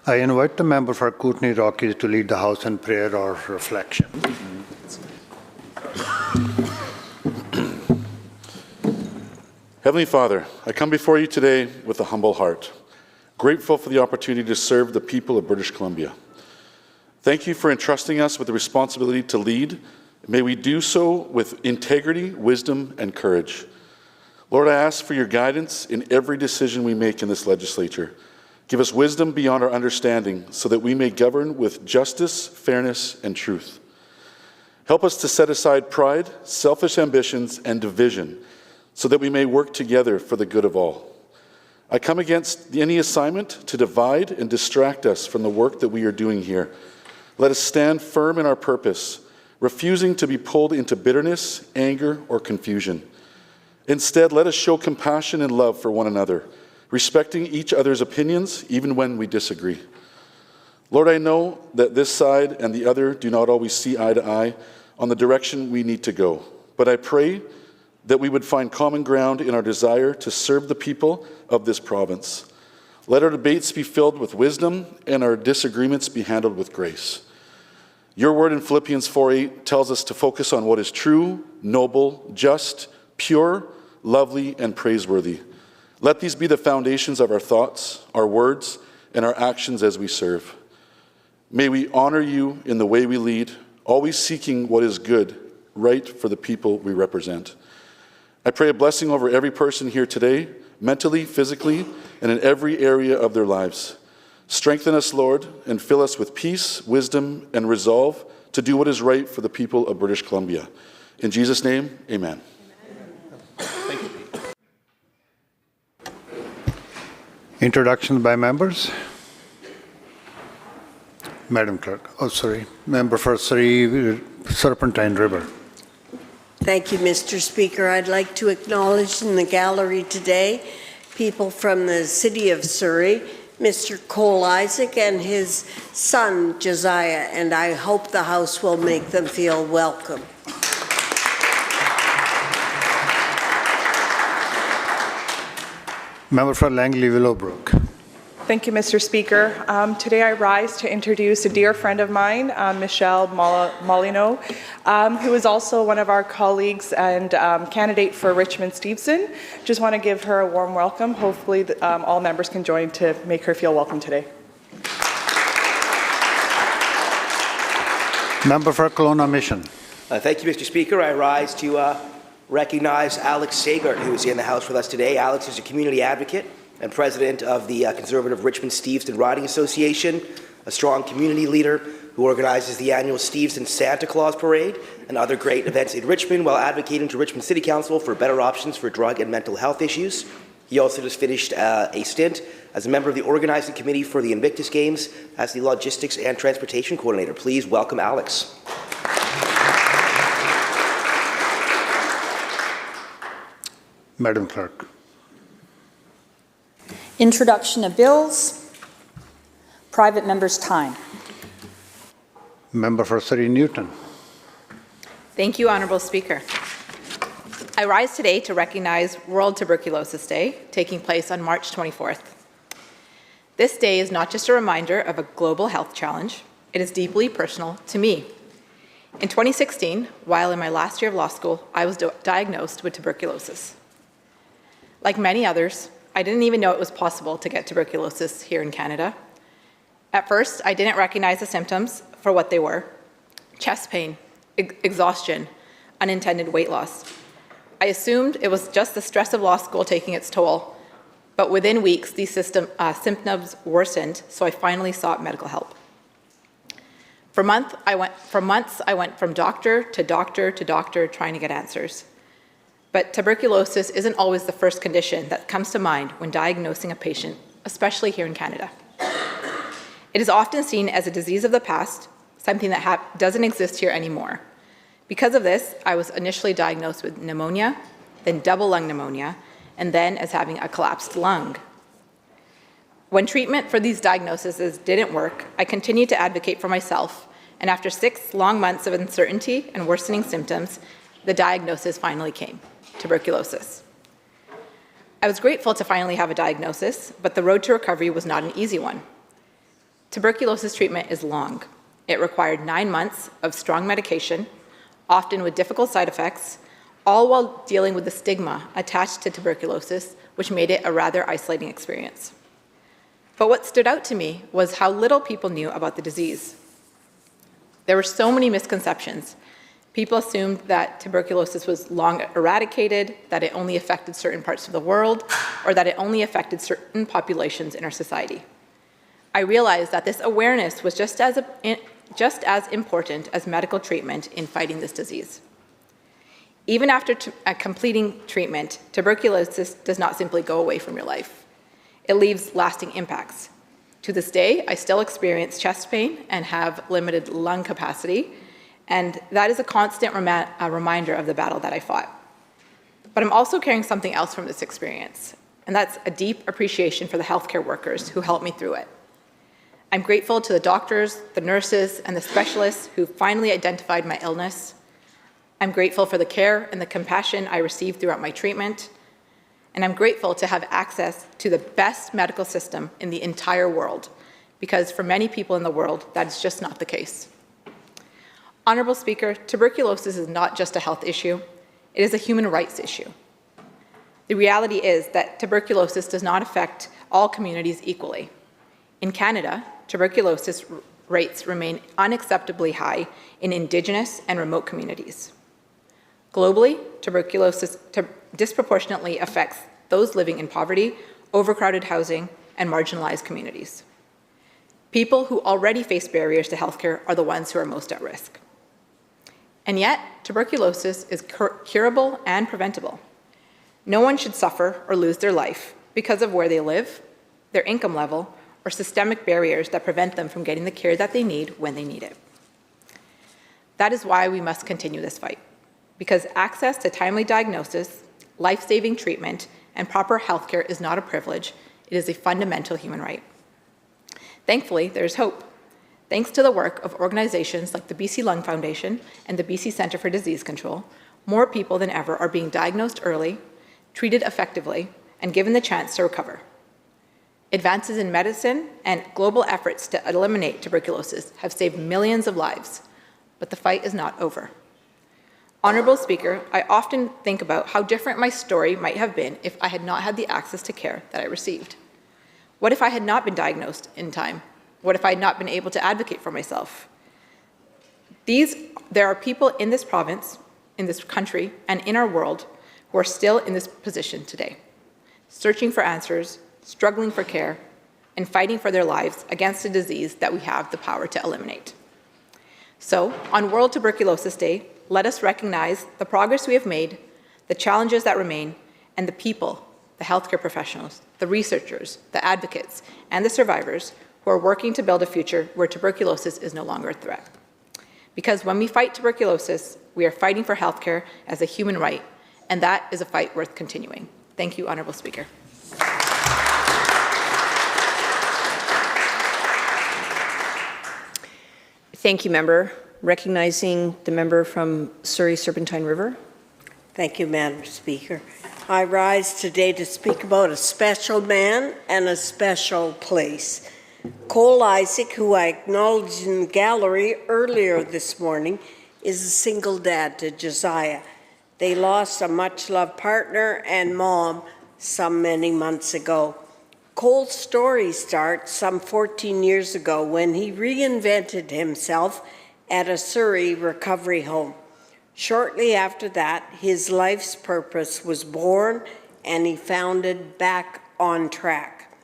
I invite the member for Kootenay Rockies to lead the House in prayer or reflection. Heavenly Father, I come before you today with a humble heart, grateful for the opportunity to serve the people of British Columbia. Thank you for entrusting us with the responsibility to lead. May we do so with integrity, wisdom, and courage. Lord, I ask for your guidance in every decision we make in this legislature. Give us wisdom beyond our understanding so that we may govern with justice, fairness, and truth. Help us to set aside pride, selfish ambitions, and division so that we may work together for the good of all. I come against any assignment to divide and distract us from the work that we are doing here. Let us stand firm in our purpose, refusing to be pulled into bitterness, anger, or confusion. Instead, let us show compassion and love for one another, respecting each other's opinions, even when we disagree. Lord, I know that this side and the other do not always see eye to eye on the direction we need to go, but I pray that we would find common ground in our desire to serve the people of this province. Let our debates be filled with wisdom and our disagreements be handled with grace. Your word in Philippians 4:8 tells us to focus on what is true, noble, just, pure, lovely, and praiseworthy. Let these be the foundations of our thoughts, our words, and our actions as we serve. May we honor you in the way we lead, always seeking what is good, right for the people we represent. I pray a blessing over every person here today, mentally, physically, and in every area of their lives. Strengthen us, Lord, and fill us with peace, wisdom, and resolve to do what is right for the people of British Columbia. In Jesus' name, amen. Thank you. Introduction by members. Madam Clerk. Oh, sorry. Member for Surrey, Serpentine River. Thank you, Mr. Speaker. I'd like to acknowledge in the gallery today people from the City of Surrey, Mr. Cole Isaac and his son, Josiah, and I hope the House will make them feel welcome. Member for Langley Willowbrook. Thank you, Mr. Speaker. Today I rise to introduce a dear friend of mine, Michelle Molyneux, who is also one of our colleagues and candidate for Richmond-Steveston. Just want to give her a warm welcome. Hopefully all members can join to make her feel welcome today. Member for Kelowna Mission. Thank you, Mr. Speaker. I rise to recognize Alex Sagart, who is in the House with us today. Alex is a community advocate and president of the Conservative Richmond-Steveston Riding Association, a strong community leader who organizes the annual Steveston Santa Claus Parade and other great events in Richmond while advocating to Richmond City Council for better options for drug and mental health issues. He also just finished a stint as a member of the organizing committee for the Invictus Games as the logistics and transportation coordinator. Please welcome Alex. Madam Clerk. Introduction of bills. Private member's time. Member for Surrey Newton. Thank you, Honourable Speaker. I rise today to recognize World Tuberculosis Day, taking place on March 24th. This day is not just a reminder of a global health challenge, it is deeply personal to me. In 2016, while in my last year of law school, I was diagnosed with tuberculosis. Like many others, I didn't even know it was possible to get tuberculosis here in Canada. At first, I didn't recognize the symptoms for what they were: chest pain, exhaustion, unintended weight loss. I assumed it was just the stress of law school taking its toll, but within weeks, these symptoms worsened, so I finally sought medical help. For months, I went from doctor to doctor to doctor trying to get answers. But tuberculosis isn't always the first condition that comes to mind when diagnosing a patient, especially here in Canada. It is often seen as a disease of the past, something that doesn't exist here anymore. Because of this, I was initially diagnosed with pneumonia, then double lung pneumonia, and then as having a collapsed lung. When treatment for these diagnoses didn't work, I continued to advocate for myself, and after 6 long months of uncertainty and worsening symptoms, the diagnosis finally came: tuberculosis. I was grateful to finally have a diagnosis, but the road to recovery was not an easy one. Tuberculosis treatment is long. It required 9 months of strong medication, often with difficult side effects, all while dealing with the stigma attached to tuberculosis, which made it a rather isolating experience. But what stood out to me was how little people knew about the disease. There were so many misconceptions. People assumed that tuberculosis was long eradicated, that it only affected certain parts of the world, or that it only affected certain populations in our society. I realized that this awareness was just as important as medical treatment in fighting this disease. Even after completing treatment, tuberculosis does not simply go away from your life. It leaves lasting impacts. To this day, I still experience chest pain and have limited lung capacity, and that is a constant reminder of the battle that I fought. But I'm also carrying something else from this experience, and that's a deep appreciation for the healthcare workers who helped me through it. I'm grateful to the doctors, the nurses, and the specialists who finally identified my illness. I'm grateful for the care and the compassion I received throughout my treatment, and I'm grateful to have access to the best medical system in the entire world, because for many people in the world, that is just not the case. Honorable Speaker, tuberculosis is not just a health issue, it is a human rights issue. The reality is that tuberculosis does not affect all communities equally. In Canada, tuberculosis rates remain unacceptably high in Indigenous and remote communities. Globally, tuberculosis disproportionately affects those living in poverty, overcrowded housing, and marginalized communities. People who already face barriers to healthcare are the ones who are most at risk. And yet, tuberculosis is curable and preventable. No one should suffer or lose their life because of where they live, their income level, or systemic barriers that prevent them from getting the care that they need when they need it. That is why we must continue this fight, because access to timely diagnosis, life-saving treatment, and proper healthcare is not a privilege, it is a fundamental human right. Thankfully, there is hope. Thanks to the work of organizations like the BC Lung Foundation and the BC Centre for Disease Control, more people than ever are being diagnosed early, treated effectively, and given the chance to recover. Advances in medicine and global efforts to eliminate tuberculosis have saved millions of lives, but the fight is not over. Honorable Speaker, I often think about how different my story might have been if I had not had the access to care that I received. What if I had not been diagnosed in time? What if I had not been able to advocate for myself? There are people in this province, in this country, and in our world who are still in this position today, searching for answers, struggling for care, and fighting for their lives against a disease that we have the power to eliminate. So, on World Tuberculosis Day, let us recognize the progress we have made, the challenges that remain, and the people, the healthcare professionals, the researchers, the advocates, and the survivors who are working to build a future where tuberculosis is no longer a threat. Because when we fight tuberculosis, we are fighting for healthcare as a human right, and that is a fight worth continuing. Thank you, Honourable Speaker. Thank you, Member. Recognizing the member from Surrey Serpentine River. Thank you, Madam Speaker. I rise today to speak about a special man and a special place. Cole Isaac, who I acknowledged in the gallery earlier this morning, is a single dad to Josiah. They lost a much-loved partner and mom some many months ago. Cole's story starts some 14 years ago when he reinvented himself at a Surrey recovery home. Shortly after that, his life's purpose was born and he founded Back on Track,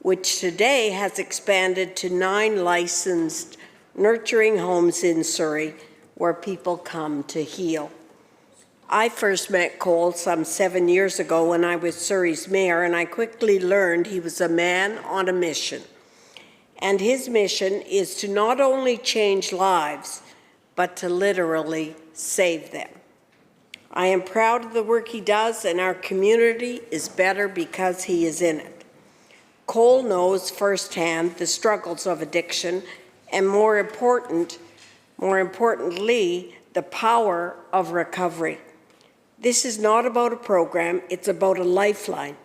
which today has expanded to 9 licensed nurturing homes in Surrey where people come to heal. I first met Cole some 7 years ago when I was Surrey's mayor, and I quickly learned he was a man on a mission. And his mission is to not only change lives, but to literally save them. I am proud of the work he does, and our community is better because he is in it. Cole knows firsthand the struggles of addiction, and more importantly, the power of recovery. This is not about a program, it's about a lifeline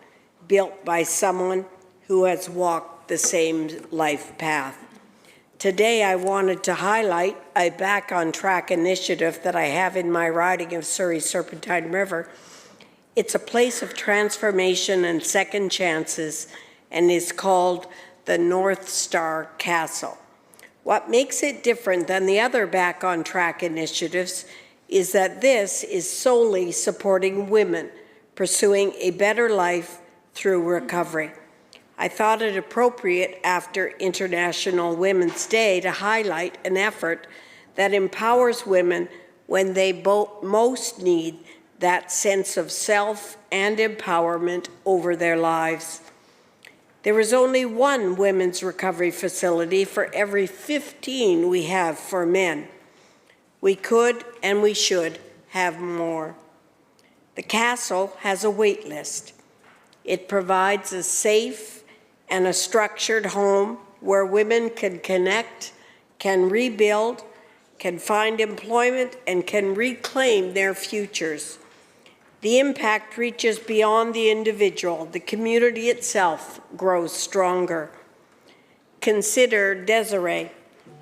built by someone who has walked the same life path. Today, I wanted to highlight a Back on Track initiative that I have in my riding of Surrey Serpentine River. It's a place of transformation and second chances and is called the North Star Castle. What makes it different than the other Back on Track initiatives is that this is solely supporting women pursuing a better life through recovery. I thought it appropriate after International Women's Day to highlight an effort that empowers women when they most need that sense of self and empowerment over their lives. There is only one women's recovery facility for every 15 we have for men. We could and we should have more. The castle has a wait list. It provides a safe and a structured home where women can connect, can rebuild, can find employment, and can reclaim their futures. The impact reaches beyond the individual. The community itself grows stronger. Consider Desiree,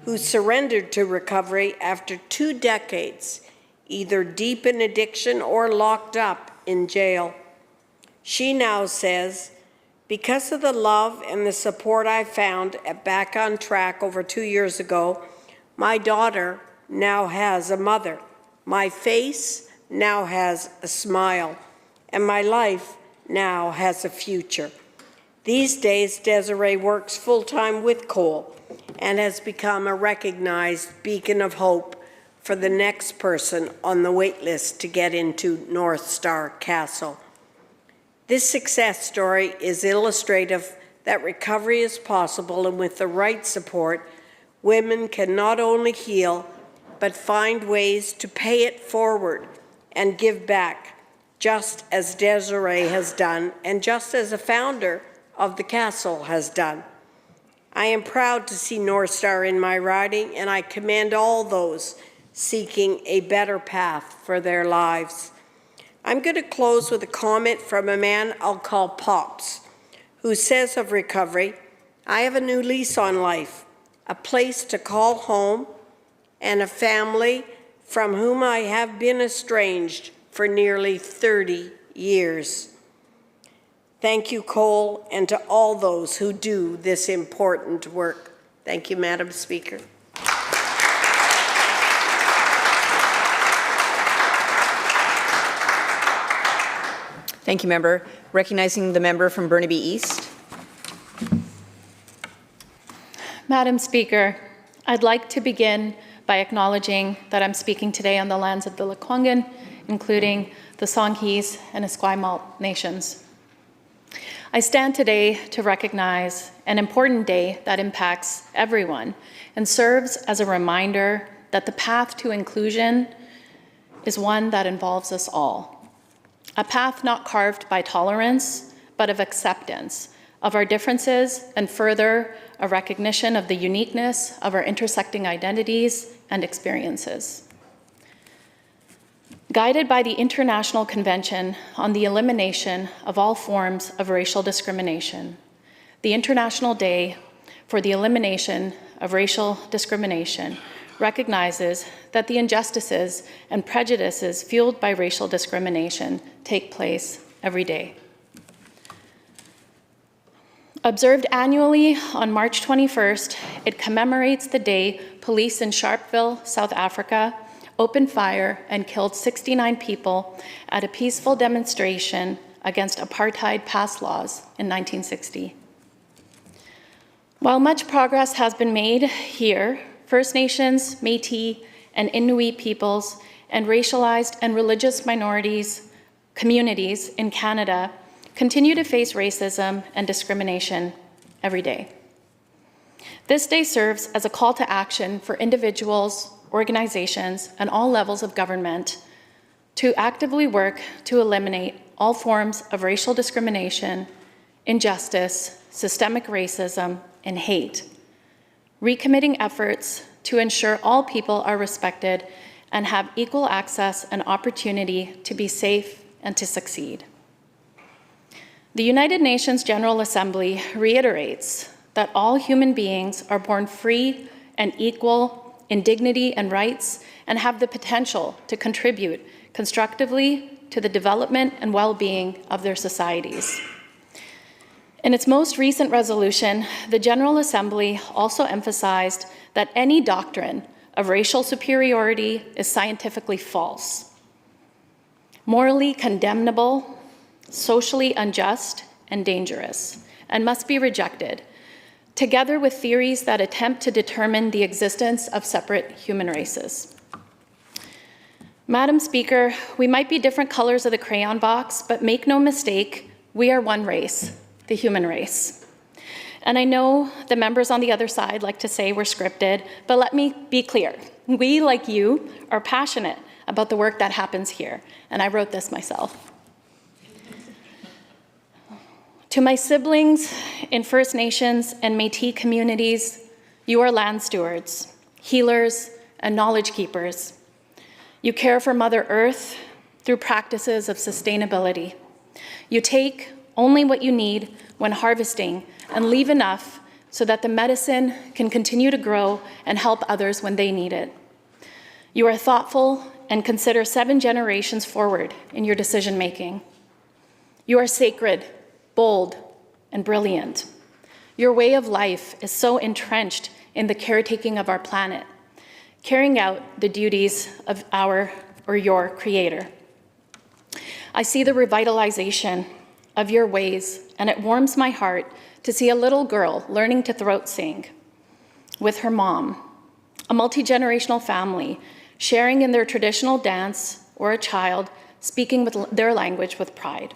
who surrendered to recovery after 2 decades, either deep in addiction or locked up in jail. She now says, because of the love and the support I found at Back on Track over 2 years ago, my daughter now has a mother. My face now has a smile, and my life now has a future. These days, Desiree works full-time with Cole and has become a recognized beacon of hope for the next person on the wait list to get into North Star Castle. This success story is illustrative that recovery is possible, and with the right support, women can not only heal, but find ways to pay it forward and give back, just as Desiree has done, and just as a founder of the castle has done. I am proud to see North Star in my riding, and I commend all those seeking a better path for their lives. I'm going to close with a comment from a man I'll call Pops, who says of recovery, I have a new lease on life, a place to call home, and a family from whom I have been estranged for nearly 30 years. Thank you, Cole, and to all those who do this important work. Thank you, Madam Speaker. Thank you, member. Recognizing the member from Burnaby East. Madam Speaker, I'd like to begin by acknowledging that I'm speaking today on the lands of the Lekwungen, including the Songhees and Esquimalt nations. I stand today to recognize an important day that impacts everyone and serves as a reminder that the path to inclusion is one that involves us all. A path not carved by tolerance, but of acceptance of our differences, and further, a recognition of the uniqueness of our intersecting identities and experiences. Guided by the International Convention on the Elimination of All Forms of Racial Discrimination, the International Day for the Elimination of Racial Discrimination recognizes that the injustices and prejudices fueled by racial discrimination take place every day. Observed annually on March 21st, it commemorates the day police in Sharpeville, South Africa, opened fire and killed 69 people at a peaceful demonstration against apartheid pass laws in 1960. While much progress has been made here, First Nations, Métis, and Inuit peoples, and racialized and religious minorities communities in Canada continue to face racism and discrimination every day. This day serves as a call to action for individuals, organizations, and all levels of government to actively work to eliminate all forms of racial discrimination, injustice, systemic racism, and hate, recommitting efforts to ensure all people are respected and have equal access and opportunity to be safe and to succeed. The United Nations General Assembly reiterates that all human beings are born free and equal in dignity and rights, and have the potential to contribute constructively to the development and well-being of their societies. In its most recent resolution, the General Assembly also emphasized that any doctrine of racial superiority is scientifically false, morally condemnable, socially unjust, and dangerous, and must be rejected, together with theories that attempt to determine the existence of separate human races. Madam Speaker, we might be different colors of the crayon box, but make no mistake, we are one race, the human race. And I know the members on the other side like to say we're scripted, but let me be clear. We, like you, are passionate about the work that happens here, and I wrote this myself. To my siblings in First Nations and Métis communities, you are land stewards, healers, and knowledge keepers. You care for Mother Earth through practices of sustainability. You take only what you need when harvesting and leave enough so that the medicine can continue to grow and help others when they need it. You are thoughtful and consider 7 generations forward in your decision-making. You are sacred, bold, and brilliant. Your way of life is so entrenched in the caretaking of our planet, carrying out the duties of our or your Creator. I see the revitalization of your ways, and it warms my heart to see a little girl learning to throat sing with her mom, a multi-generational family sharing in their traditional dance, or a child speaking with their language with pride.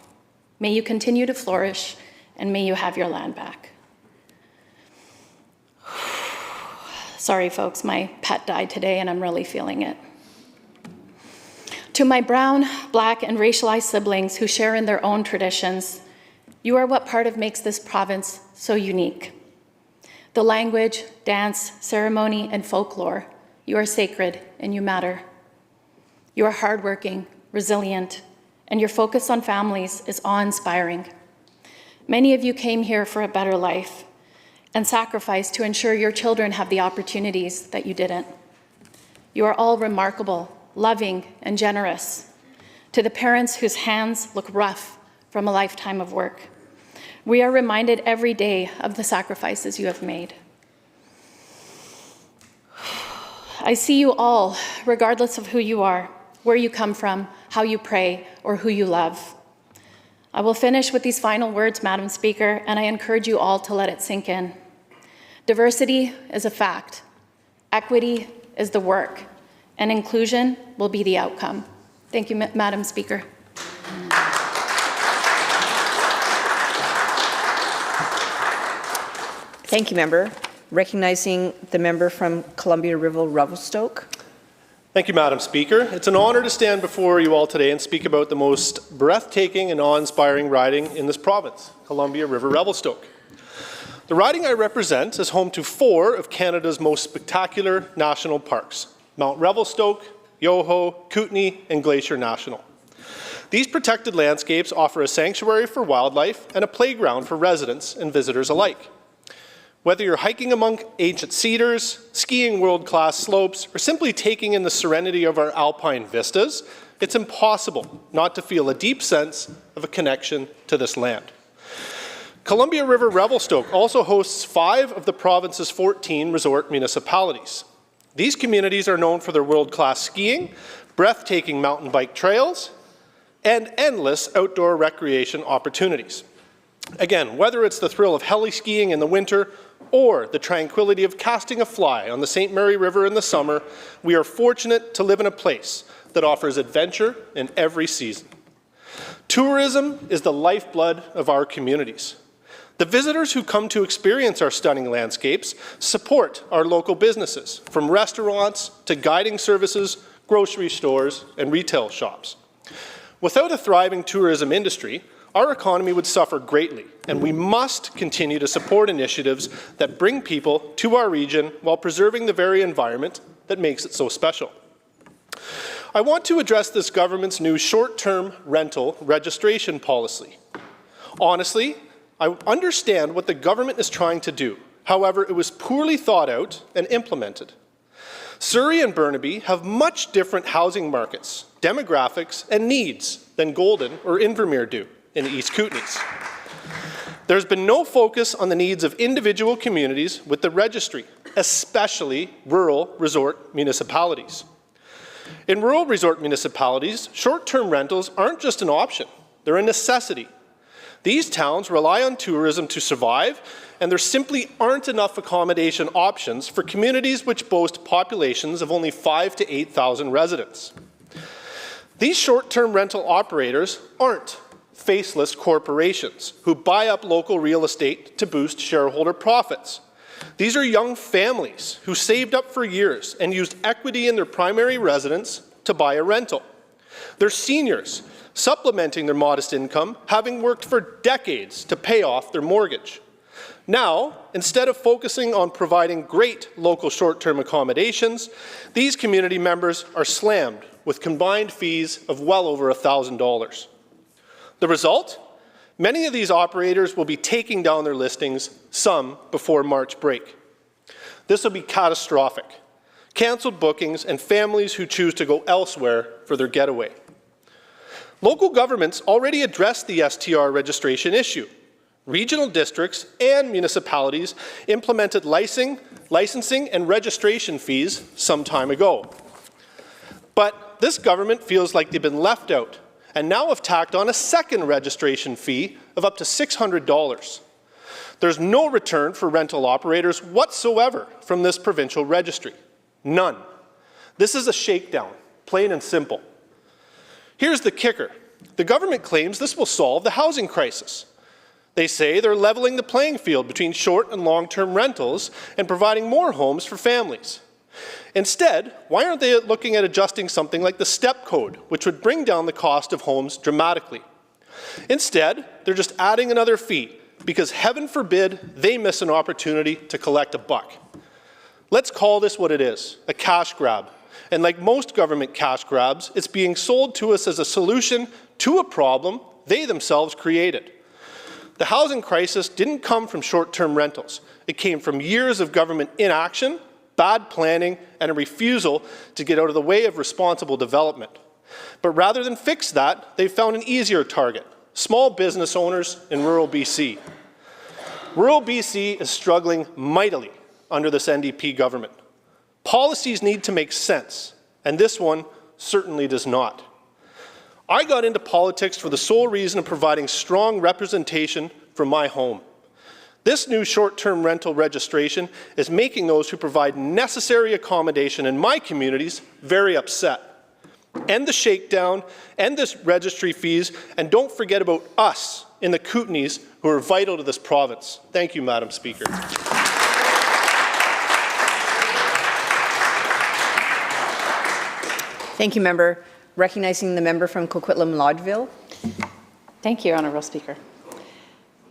May you continue to flourish, and may you have your land back. Sorry, folks, my pet died today, and I'm really feeling it. To my brown, black, and racialized siblings who share in their own traditions, you are what part of makes this province so unique. The language, dance, ceremony, and folklore, you are sacred and you matter. You are hardworking, resilient, and your focus on families is awe-inspiring. Many of you came here for a better life and sacrificed to ensure your children have the opportunities that you didn't. You are all remarkable, loving, and generous. To the parents whose hands look rough from a lifetime of work, we are reminded every day of the sacrifices you have made. I see you all, regardless of who you are, where you come from, how you pray, or who you love. I will finish with these final words, Madam Speaker, and I encourage you all to let it sink in. Diversity is a fact, equity is the work, and inclusion will be the outcome. Thank you, Madam Speaker. Thank you, member. Recognizing the member from Columbia River Revelstoke. Thank you, Madam Speaker. It's an honor to stand before you all today and speak about the most breathtaking and awe-inspiring riding in this province, Columbia River Revelstoke. The riding I represent is home to 4 of Canada's most spectacular national parks, Mount Revelstoke, Yoho, Kootenay, and Glacier National. These protected landscapes offer a sanctuary for wildlife and a playground for residents and visitors alike. Whether you're hiking among ancient cedars, skiing world-class slopes, or simply taking in the serenity of our alpine vistas, it's impossible not to feel a deep sense of a connection to this land. Columbia River Revelstoke also hosts 5 of the province's 14 resort municipalities. These communities are known for their world-class skiing, breathtaking mountain bike trails, and endless outdoor recreation opportunities. Again, whether it's the thrill of heli skiing in the winter or the tranquility of casting a fly on the St. Mary River in the summer, we are fortunate to live in a place that offers adventure in every season. Tourism is the lifeblood of our communities. The visitors who come to experience our stunning landscapes support our local businesses, from restaurants to guiding services, grocery stores, and retail shops. Without a thriving tourism industry, our economy would suffer greatly, and we must continue to support initiatives that bring people to our region while preserving the very environment that makes it so special. I want to address this government's new short-term rental registration policy. Honestly, I understand what the government is trying to do, However, it was poorly thought out and implemented. Surrey and Burnaby have much different housing markets, demographics, and needs than Golden or Invermere do in the East Kootenays. There's been no focus on the needs of individual communities with the registry, especially rural resort municipalities. In rural resort municipalities, short-term rentals aren't just an option, they're a necessity. These towns rely on tourism to survive, and there simply aren't enough accommodation options for communities which boast populations of only 5,000 to 8,000 residents. These short-term rental operators aren't faceless corporations who buy up local real estate to boost shareholder profits. These are young families who saved up for years and used equity in their primary residence to buy a rental. They're seniors supplementing their modest income, having worked for decades to pay off their mortgage. Now, instead of focusing on providing great local short-term accommodations, these community members are slammed with combined fees of well over $1,000. The result? Many of these operators will be taking down their listings, some before March break. This will be catastrophic. Cancelled bookings and families who choose to go elsewhere for their getaway. Local governments already addressed the STR registration issue. Regional districts and municipalities implemented licensing and registration fees some time ago. But this government feels like they've been left out and now have tacked on a second registration fee of up to $600. There's no return for rental operators whatsoever from this provincial registry. None. This is a shakedown, plain and simple. Here's the kicker. The government claims this will solve the housing crisis. They say they're leveling the playing field between short and long-term rentals and providing more homes for families. Instead, why aren't they looking at adjusting something like the step code, which would bring down the cost of homes dramatically? Instead, they're just adding another fee because heaven forbid they miss an opportunity to collect a buck. Let's call this what it is, a cash grab. And like most government cash grabs, it's being sold to us as a solution to a problem they themselves created. The housing crisis didn't come from short-term rentals. It came from years of government inaction, bad planning, and a refusal to get out of the way of responsible development. But rather than fix that, they found an easier target, small business owners in rural BC. Rural BC is struggling mightily under this NDP government. Policies need to make sense, and this one certainly does not. I got into politics for the sole reason of providing strong representation for my home. This new short-term rental registration is making those who provide necessary accommodation in my communities very upset. End the shakedown, end this registry fees, and don't forget about us in the Kootenays who are vital to this province. Thank you, Madam Speaker. Thank you, Member. Recognizing the member from Coquitlam-Lodgeville. Thank you, Honourable Speaker.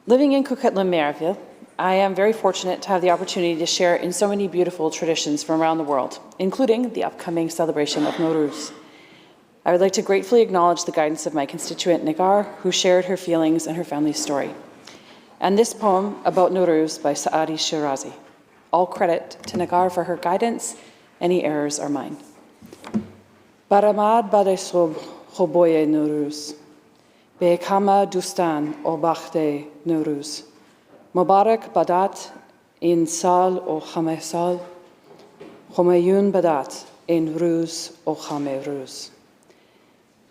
Living in Coquitlam-Meriville, I am very fortunate to have the opportunity to share in so many beautiful traditions from around the world, including the upcoming celebration of Nowruz. I would like to gratefully acknowledge the guidance of my constituent Nigar, who shared her feelings and her family's story. And this poem about Nowruz by Saadi Shirazi. All credit to Nigar for her guidance. Any errors are mine. Baramad badesob khoboye Nowruz. Be kama dustan o bachte Nowruz. Mubarak badat in sal o khame sal. Khomayun badat in ruz o khame ruz.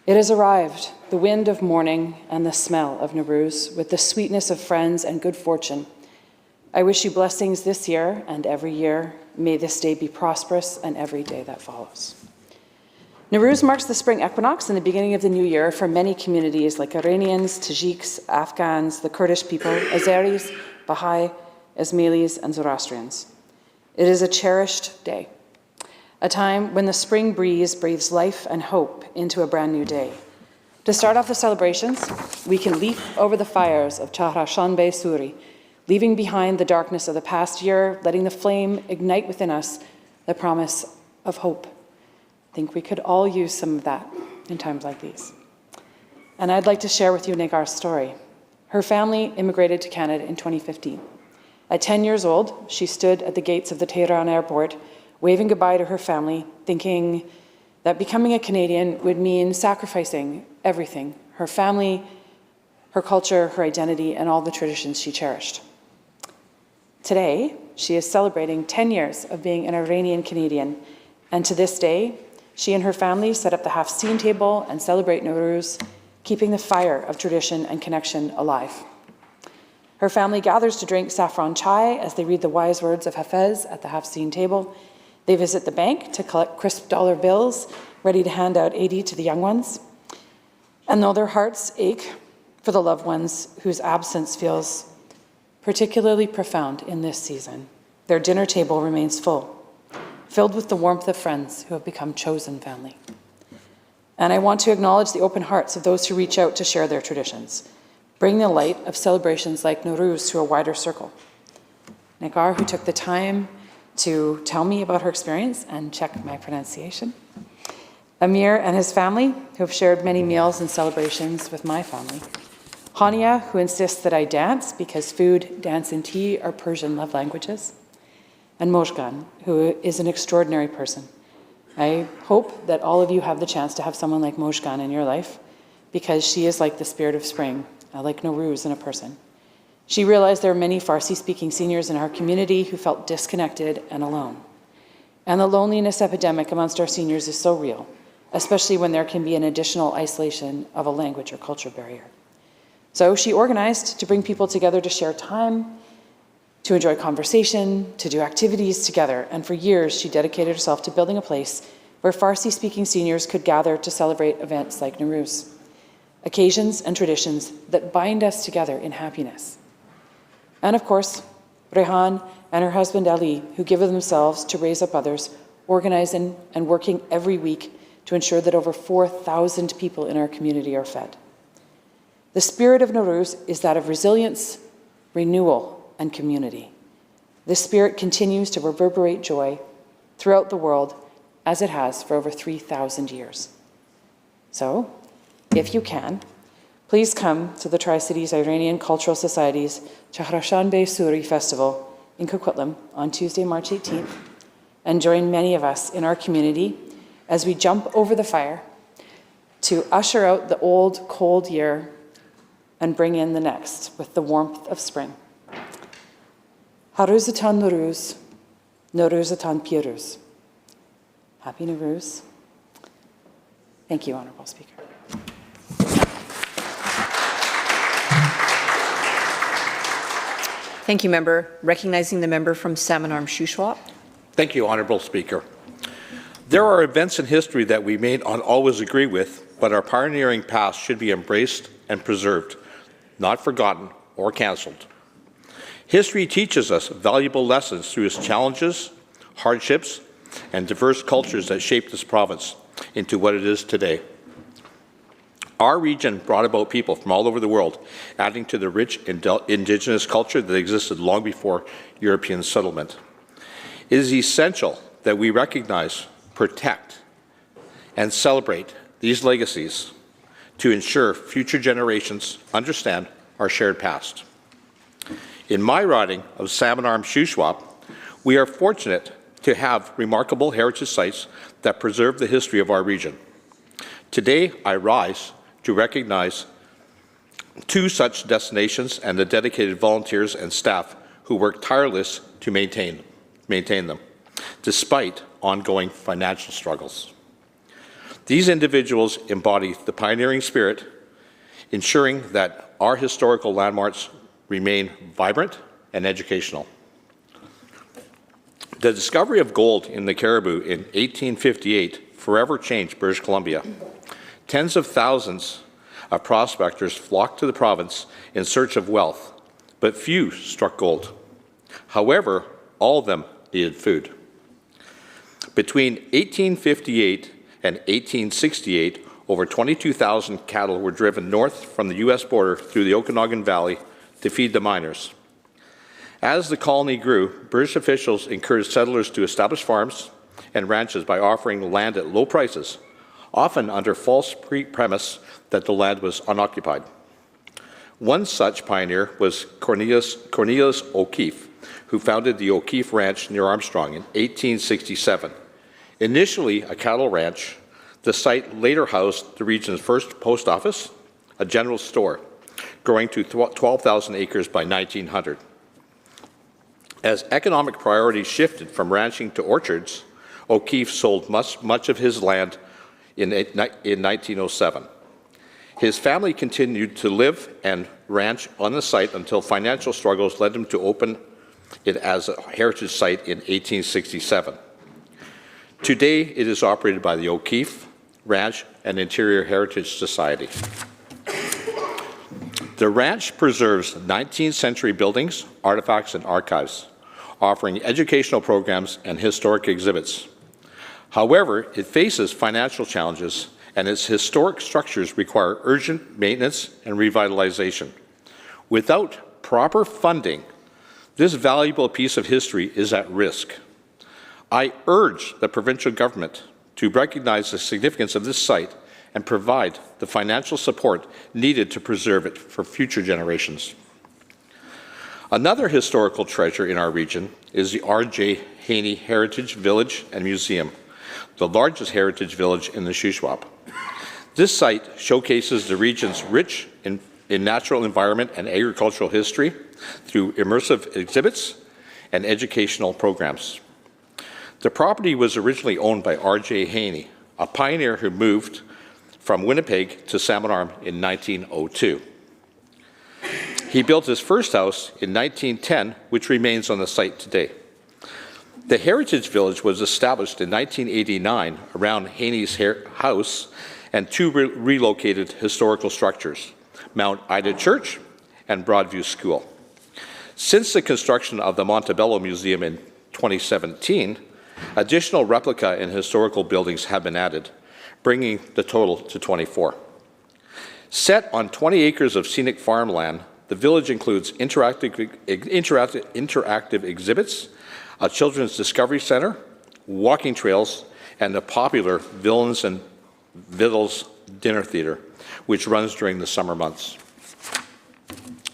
It has arrived, the wind of morning and the smell of Nowruz, with the sweetness of friends and good fortune. I wish you blessings this year and every year. May this day be prosperous and every day that follows. Nowruz marks the spring equinox and the beginning of the new year for many communities like Iranians, Tajiks, Afghans, the Kurdish people, Azeris, Baha'i, Ismailis, and Zoroastrians. It is a cherished day, a time when the spring breeze breathes life and hope into a brand new day. To start off the celebrations, we can leap over the fires of Chahrashanbe Suri, leaving behind the darkness of the past year, letting the flame ignite within us the promise of hope. I think we could all use some of that in times like these. And I'd like to share with you Nigar's story. Her family immigrated to Canada in 2015. At 10 years old, she stood at the gates of the Tehran airport, waving goodbye to her family, thinking that becoming a Canadian would mean sacrificing everything, her family, her culture, her identity, and all the traditions she cherished. Today, she is celebrating 10 years of being an Iranian Canadian, and to this day, she and her family set up the Hafseen table and celebrate Nowruz, keeping the fire of tradition and connection alive. Her family gathers to drink saffron chai as they read the wise words of Hafez at the Hafseen table. They visit the bank to collect crisp dollar bills, ready to hand out 80 to the young ones. And though their hearts ache for the loved ones whose absence feels particularly profound in this season, their dinner table remains full, filled with the warmth of friends who have become chosen family. And I want to acknowledge the open hearts of those who reach out to share their traditions, bring the light of celebrations like Nowruz to a wider circle. Nagar, who took the time to tell me about her experience and check my pronunciation. Amir and his family, who have shared many meals and celebrations with my family. Hania, who insists that I dance because food, dance, and tea are Persian love languages. And Mojgan, who is an extraordinary person. I hope that all of you have the chance to have someone like Mojgan in your life, because she is like the spirit of spring, like Nowruz in a person. She realized there are many Farsi-speaking seniors in our community who felt disconnected and alone. And the loneliness epidemic amongst our seniors is so real, especially when there can be an additional isolation of a language or culture barrier. So she organized to bring people together to share time, to enjoy conversation, to do activities together. And for years, she dedicated herself to building a place where Farsi-speaking seniors could gather to celebrate events like Nowruz, occasions and traditions that bind us together in happiness. And of course, Rehan and her husband Ali, who give of themselves to raise up others, organizing and working every week to ensure that over 4,000 people in our community are fed. The spirit of Nowruz is that of resilience, renewal, and community. This spirit continues to reverberate joy throughout the world, as it has for over 3,000 years. So, if you can, please come to the Tri-Cities Iranian Cultural Society's Chahrashanbe Suri Festival in Coquitlam on Tuesday, March 18th, and join many of us in our community as we jump over the fire to usher out the old, cold year and bring in the next with the warmth of spring. Haruzatan Nowruz, Nowruzatan Piruz. Happy Nowruz. Thank you, Honorable Speaker. Thank you, Member. Recognizing the member from Salmon Arm Shuswap. Thank you, Honourable Speaker. There are events in history that we may not always agree with, but our pioneering past should be embraced and preserved, not forgotten or cancelled. History teaches us valuable lessons through its challenges, hardships, and diverse cultures that shaped this province into what it is today. Our region brought about people from all over the world, adding to the rich Indigenous culture that existed long before European settlement. It is essential that we recognize, protect, and celebrate these legacies to ensure future generations understand our shared past. In my riding of Salmon Arm Shuswap, we are fortunate to have remarkable heritage sites that preserve the history of our region. Today, I rise to recognize two such destinations and the dedicated volunteers and staff who work tirelessly to maintain them, despite ongoing financial struggles. These individuals embody the pioneering spirit, ensuring that our historical landmarks remain vibrant and educational. The discovery of gold in the Caribou in 1858 forever changed British Columbia. Tens of thousands of prospectors flocked to the province in search of wealth, but few struck gold. However, all of them needed food. Between 1858 and 1868, over 22,000 cattle were driven north from the U.S. border through the Okanagan Valley to feed the miners. As the colony grew, British officials encouraged settlers to establish farms and ranches by offering land at low prices, often under false premise that the land was unoccupied. One such pioneer was Cornelius O'Keefe, who founded the O'Keefe Ranch near Armstrong in 1867. Initially a cattle ranch, the site later housed the region's first post office, a general store, growing to 12,000 acres by 1900. As economic priorities shifted from ranching to orchards, O'Keefe sold much of his land in 1907. His family continued to live and ranch on the site until financial struggles led him to open it as a heritage site in 1867. Today, it is operated by the O'Keefe Ranch and Interior Heritage Society. The ranch preserves 19th century buildings, artifacts, and archives, offering educational programs and historic exhibits. However, it faces financial challenges, and its historic structures require urgent maintenance and revitalization. Without proper funding, this valuable piece of history is at risk. I urge the provincial government to recognize the significance of this site and provide the financial support needed to preserve it for future generations. Another historical treasure in our region is the R.J. Haney Heritage Village and Museum, the largest heritage village in the Shuswap. This site showcases the region's rich in natural environment and agricultural history through immersive exhibits and educational programs. The property was originally owned by R.J. Haney, a pioneer who moved from Winnipeg to Salmon Arm in 1902. He built his first house in 1910, which remains on the site today. The Heritage Village was established in 1989 around Haney's house and two relocated historical structures, Mount Ida Church and Broadview School. Since the construction of the Montebello Museum in 2017, additional replica and historical buildings have been added, bringing the total to 24. Set on 20 acres of scenic farmland, the village includes interactive exhibits, a children's discovery center, walking trails, and the popular Villains and Vittles dinner theater, which runs during the summer months.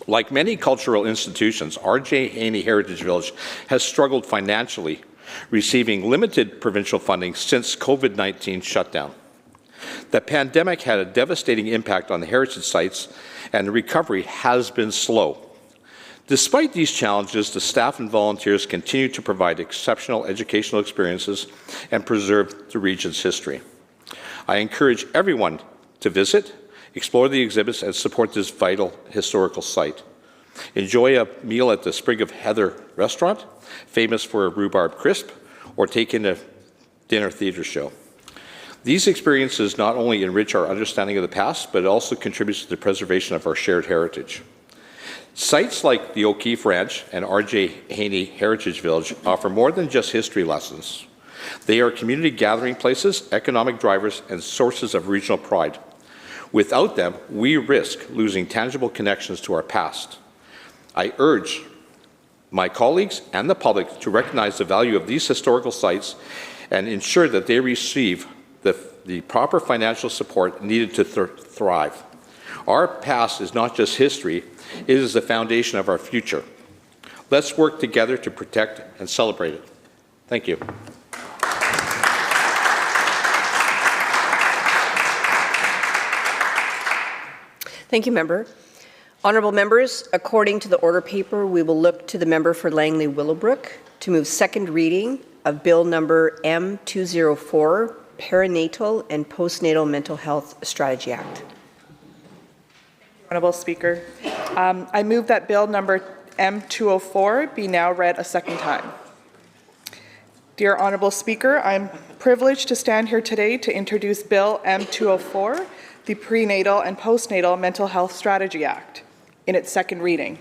Like many cultural institutions, R.J. Haney Heritage Village has struggled financially, receiving limited provincial funding since COVID-19 shutdown. The pandemic had a devastating impact on the heritage sites, and the recovery has been slow. Despite these challenges, the staff and volunteers continue to provide exceptional educational experiences and preserve the region's history. I encourage everyone to visit, explore the exhibits, and support this vital historical site. Enjoy a meal at the Sprig of Heather restaurant, famous for a rhubarb crisp, or take in a dinner theater show. These experiences not only enrich our understanding of the past, but it also contributes to the preservation of our shared heritage. Sites like the O'Keefe Ranch and R.J. Haney Heritage Village offer more than just history lessons. They are community gathering places, economic drivers, and sources of regional pride. Without them, we risk losing tangible connections to our past. I urge my colleagues and the public to recognize the value of these historical sites and ensure that they receive the proper financial support needed to thrive. Our past is not just history, it is the foundation of our future. Let's work together to protect and celebrate it. Thank you. Thank you, Member. Honourable members, according to the order paper, we will look to the member for Langley-Willowbrook to move second reading of Bill number M204, Perinatal and Postnatal Mental Health Strategy Act. Honourable Speaker, I move that Bill number M204 be now read a second time. Dear Honourable Speaker, I'm privileged to stand here today to introduce Bill M204, the Prenatal and Postnatal Mental Health Strategy Act, in its second reading.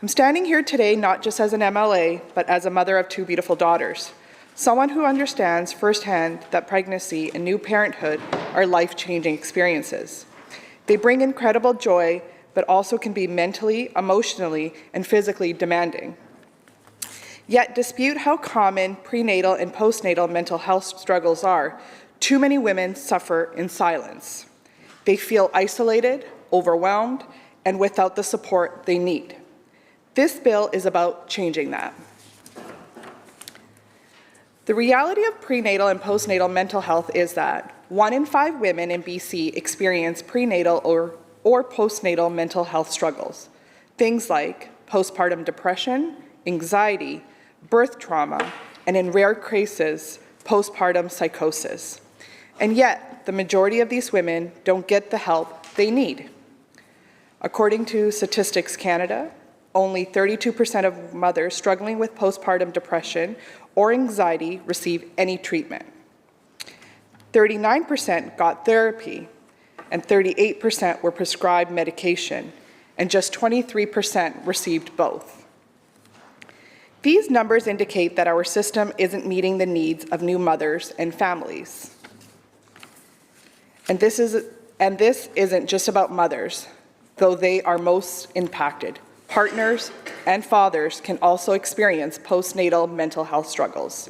I'm standing here today not just as an MLA, but as a mother of two beautiful daughters, someone who understands firsthand that pregnancy and new parenthood are life-changing experiences. They bring incredible joy, but also can be mentally, emotionally, and physically demanding. Yet, despite how common prenatal and postnatal mental health struggles are, too many women suffer in silence. They feel isolated, overwhelmed, and without the support they need. This bill is about changing that. The reality of prenatal and postnatal mental health is that 1 in 5 women in BC experience prenatal or postnatal mental health struggles. Things like postpartum depression, anxiety, birth trauma, and in rare cases, postpartum psychosis. And yet, the majority of these women don't get the help they need. According to Statistics Canada, only 32% of mothers struggling with postpartum depression or anxiety receive any treatment. 39% got therapy, and 38% were prescribed medication, and just 23% received both. These numbers indicate that our system isn't meeting the needs of new mothers and families. And this isn't just about mothers, though they are most impacted. Partners and fathers can also experience postnatal mental health struggles.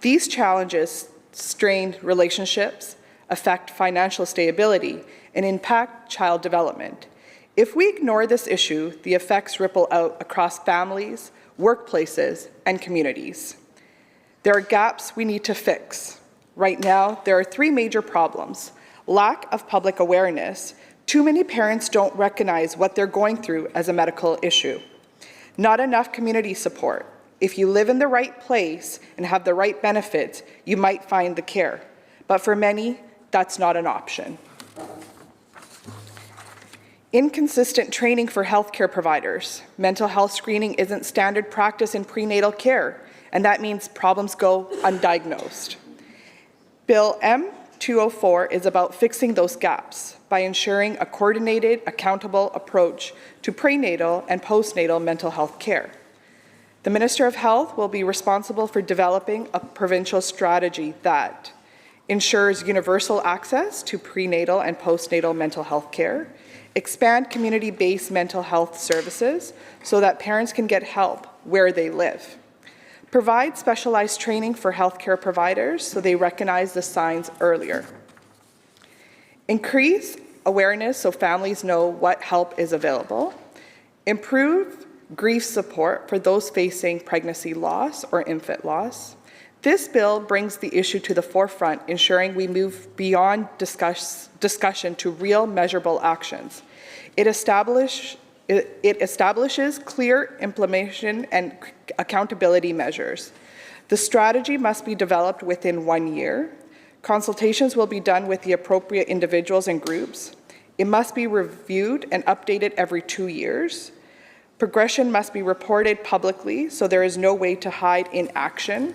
These challenges strain relationships, affect financial stability, and impact child development. If we ignore this issue, the effects ripple out across families, workplaces, and communities. There are gaps we need to fix. Right now, there are 3 major problems. Lack of public awareness. Too many parents don't recognize what they're going through as a medical issue. Not enough community support. If you live in the right place and have the right benefits, you might find the care. But for many, that's not an option. Inconsistent training for healthcare providers. Mental health screening isn't standard practice in prenatal care, and that means problems go undiagnosed. Bill M-204 is about fixing those gaps by ensuring a coordinated, accountable approach to prenatal and postnatal mental health care. The Minister of Health will be responsible for developing a provincial strategy that ensures universal access to prenatal and postnatal mental health care, expand community-based mental health services so that parents can get help where they live, provide specialized training for healthcare providers so they recognize the signs earlier, increase awareness so families know what help is available, improve grief support for those facing pregnancy loss or infant loss. This bill brings the issue to the forefront, ensuring we move beyond discussion to real measurable actions. It establishes clear implementation and accountability measures. The strategy must be developed within 1 year. Consultations will be done with the appropriate individuals and groups. It must be reviewed and updated every 2 years. Progression must be reported publicly so there is no way to hide inaction.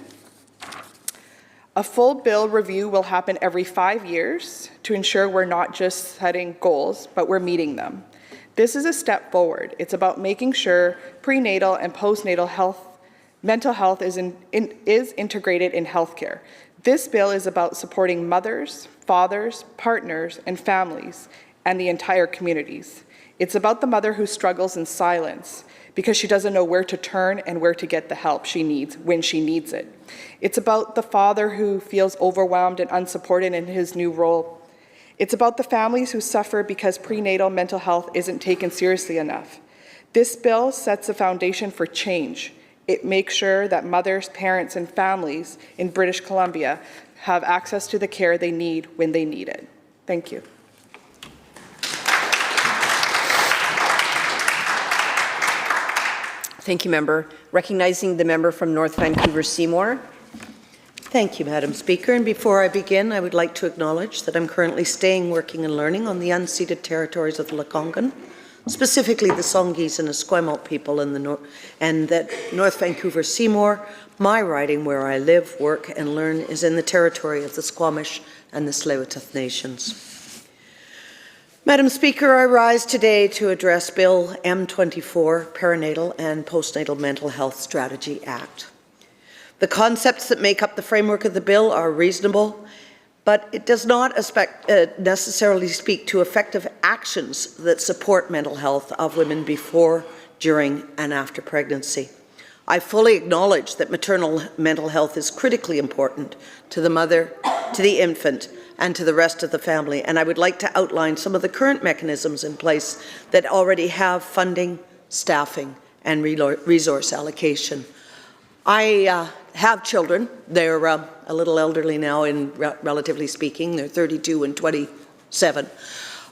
A full bill review will happen every 5 years to ensure we're not just setting goals, but we're meeting them. This is a step forward. It's about making sure prenatal and postnatal mental health is integrated in healthcare. This bill is about supporting mothers, fathers, partners, and families, and the entire communities. It's about the mother who struggles in silence because she doesn't know where to turn and where to get the help she needs when she needs it. It's about the father who feels overwhelmed and unsupported in his new role. It's about the families who suffer because prenatal mental health isn't taken seriously enough. This bill sets a foundation for change. It makes sure that mothers, parents, and families in British Columbia have access to the care they need when they need it. Thank you. Thank you, Member. Recognizing the member from North Vancouver Seymour. Thank you, Madam Speaker. And before I begin, I would like to acknowledge that I'm currently staying, working and learning on the unceded territories of the Lekwungen, specifically the Songhees and Esquimalt people in the north, and that North Vancouver Seymour, my riding where I live, work and learn, is in the territory of the Squamish and the Tsleil-Waututh Nations. Madam Speaker, I rise today to address Bill M-24, Perinatal and Postnatal Mental Health Strategy Act. The concepts that make up the framework of the bill are reasonable, but it does not necessarily speak to effective actions that support mental health of women before, during, and after pregnancy. I fully acknowledge that maternal mental health is critically important to the mother, to the infant, and to the rest of the family, and I would like to outline some of the current mechanisms in place that already have funding, staffing, and resource allocation. I have children. They're a little elderly now, relatively speaking. They're 32 and 27.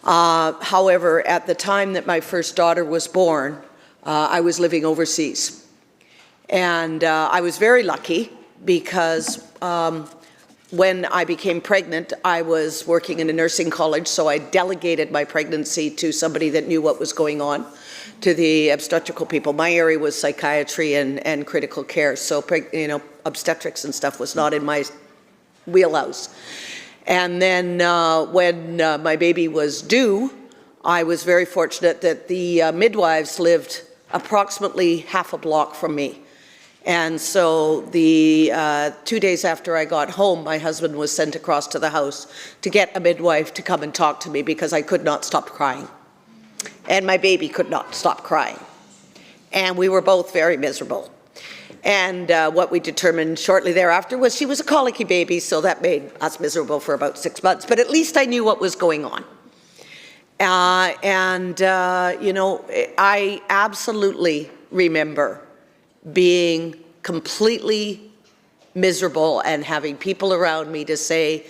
However, at the time that my first daughter was born, I was living overseas. And I was very lucky because when I became pregnant, I was working in a nursing college, so I delegated my pregnancy to somebody that knew what was going on, to the obstetrical people. My area was psychiatry and critical care, so obstetrics and stuff was not in my wheelhouse. And then when my baby was due, I was very fortunate that the midwives lived approximately half a block from me. And so the 2 days after I got home, my husband was sent across to the house to get a midwife to come and talk to me because I could not stop crying. And my baby could not stop crying. And we were both very miserable. And what we determined shortly thereafter was she was a colicky baby, so that made us miserable for about 6 months. But at least I knew what was going on. I absolutely remember being completely miserable and having people around me to say,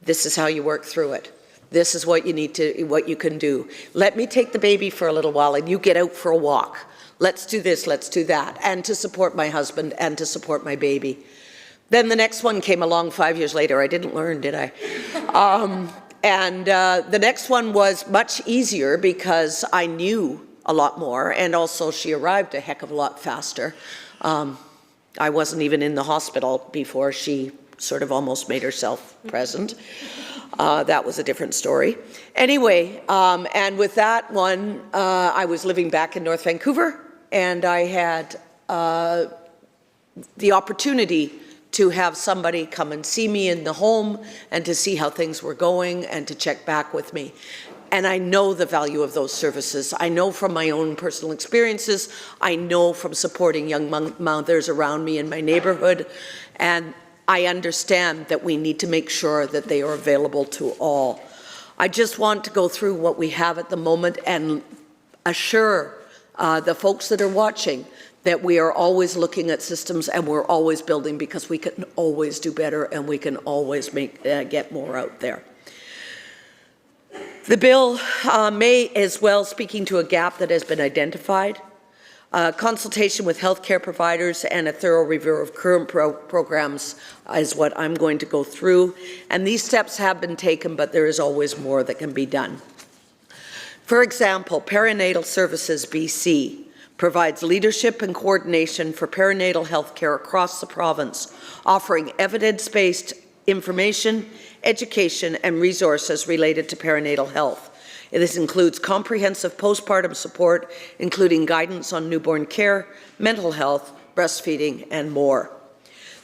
this is how you work through it. This is what you can do. Let me take the baby for a little while and you get out for a walk. Let's do this, let's do that. And to support my husband and to support my baby. Then the next one came along 5 years later. I didn't learn, did I? The next one was much easier because I knew a lot more, and also she arrived a heck of a lot faster. I wasn't even in the hospital before she sort of almost made herself present. That was a different story. Anyway, and with that one, I was living back in North Vancouver, and I had the opportunity to have somebody come and see me in the home and to see how things were going and to check back with me. And I know the value of those services. I know from my own personal experiences. I know from supporting young mothers around me in my neighborhood. And I understand that we need to make sure that they are available to all. I just want to go through what we have at the moment and assure the folks that are watching that we are always looking at systems and we're always building, because we can always do better and we can always get more out there. The bill may as well speaking to a gap that has been identified. Consultation with healthcare providers and a thorough review of current programs is what I'm going to go through. And these steps have been taken, but there is always more that can be done. For example, Perinatal Services BC provides leadership and coordination for perinatal health care across the province, offering evidence-based information, education, and resources related to perinatal health. This includes comprehensive postpartum support, including guidance on newborn care, mental health, breastfeeding, and more.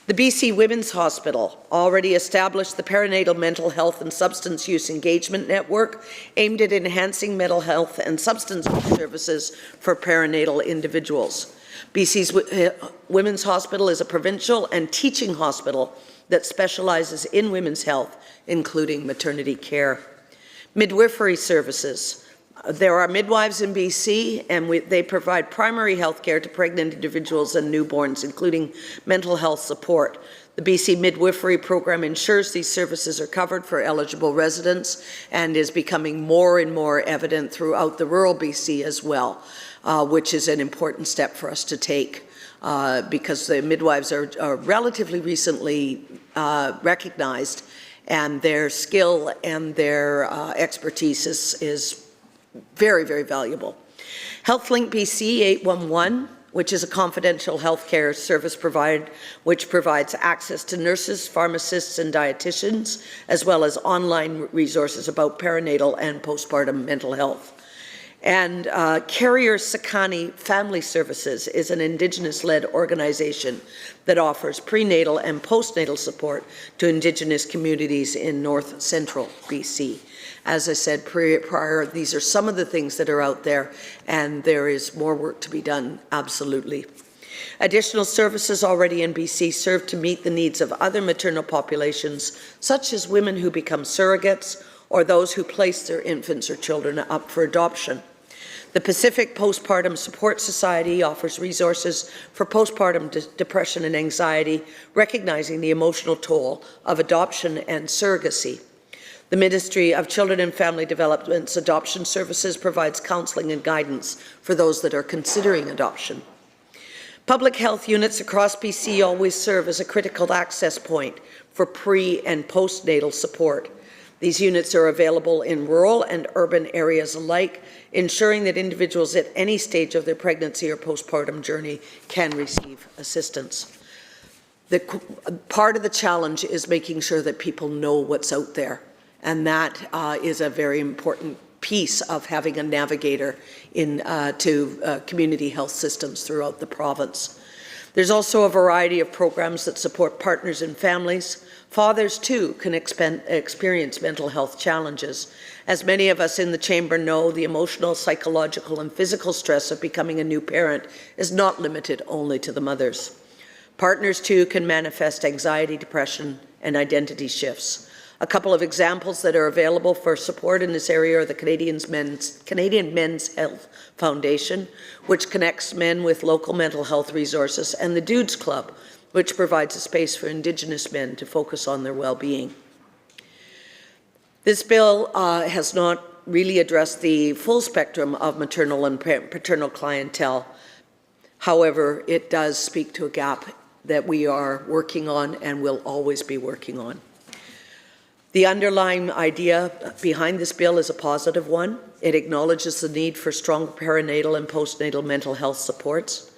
The BC Women's Hospital already established the Perinatal Mental Health and Substance Use Engagement Network, aimed at enhancing mental health and substance use services for perinatal individuals. BC's Women's Hospital is a provincial and teaching hospital that specializes in women's health, including maternity care. Midwifery services. There are midwives in BC, and they provide primary health care to pregnant individuals and newborns, including mental health support. The BC Midwifery Program ensures these services are covered for eligible residents and is becoming more and more evident throughout the rural BC as well, which is an important step for us to take. Because the midwives are relatively recently recognized, and their skill and their expertise is very, very valuable. HealthLink BC 811, which is a confidential healthcare service provider, which provides access to nurses, pharmacists, and dietitians, as well as online resources about perinatal and postpartum mental health. And Carrier Sakani Family Services is an Indigenous-led organization that offers prenatal and postnatal support to Indigenous communities in North Central BC. As I said prior, these are some of the things that are out there, and there is more work to be done, absolutely. Additional services already in BC serve to meet the needs of other maternal populations, such as women who become surrogates or those who place their infants or children up for adoption. The Pacific Postpartum Support Society offers resources for postpartum depression and anxiety, recognizing the emotional toll of adoption and surrogacy. The Ministry of Children and Family Development's Adoption Services provides counseling and guidance for those that are considering adoption. Public health units across BC always serve as a critical access point for pre- and postnatal support. These units are available in rural and urban areas alike, ensuring that individuals at any stage of their pregnancy or postpartum journey can receive assistance. Part of the challenge is making sure that people know what's out there, and that is a very important piece of having a navigator to community health systems throughout the province. There's also a variety of programs that support partners and families. Fathers, too, can experience mental health challenges. As many of us in the chamber know, the emotional, psychological, and physical stress of becoming a new parent is not limited only to the mothers. Partners, too, can manifest anxiety, depression, and identity shifts. A couple of examples that are available for support in this area are the Canadian Men's Health Foundation, which connects men with local mental health resources, and the Dudes Club, which provides a space for Indigenous men to focus on their well-being. This bill has not really addressed the full spectrum of maternal and paternal clientele. However, it does speak to a gap that we are working on and will always be working on. The underlying idea behind this bill is a positive one. It acknowledges the need for strong perinatal and postnatal mental health supports.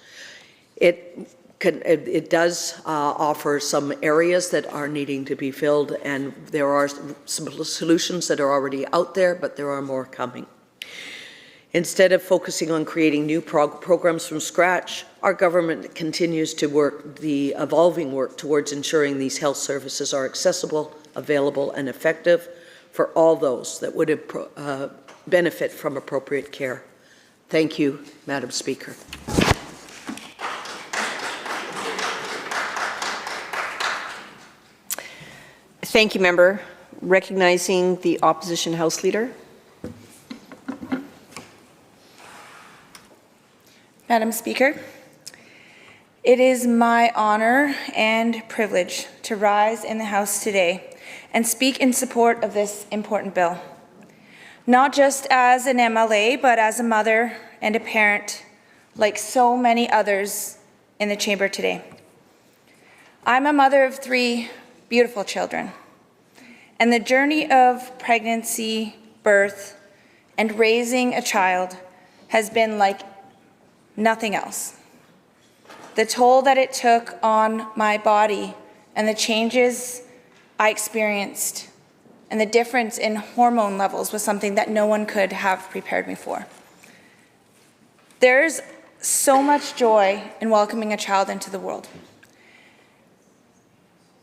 It does offer some areas that are needing to be filled, and there are some solutions that are already out there, but there are more coming. Instead of focusing on creating new programs from scratch, our government continues to work the evolving work towards ensuring these health services are accessible, available, and effective for all those that would benefit from appropriate care. Thank you, Madam Speaker. Thank you, Member. Recognizing the Opposition House Leader. Madam Speaker, it is my honor and privilege to rise in the House today and speak in support of this important bill. Not just as an MLA, but as a mother and a parent, like so many others in the chamber today. I'm a mother of 3 beautiful children, and the journey of pregnancy, birth, and raising a child has been like nothing else. The toll that it took on my body and the changes I experienced and the difference in hormone levels was something that no one could have prepared me for. There's so much joy in welcoming a child into the world.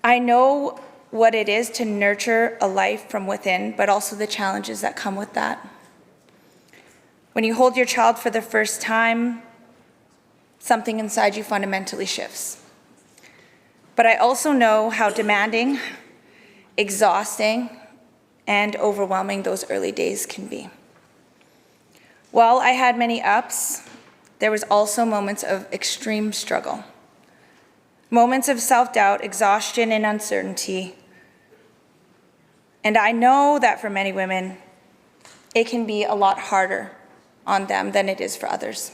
I know what it is to nurture a life from within, but also the challenges that come with that. When you hold your child for the first time, something inside you fundamentally shifts. But I also know how demanding, exhausting, and overwhelming those early days can be. While I had many ups, there was also moments of extreme struggle. Moments of self-doubt, exhaustion, and uncertainty. And I know that for many women, it can be a lot harder on them than it is for others.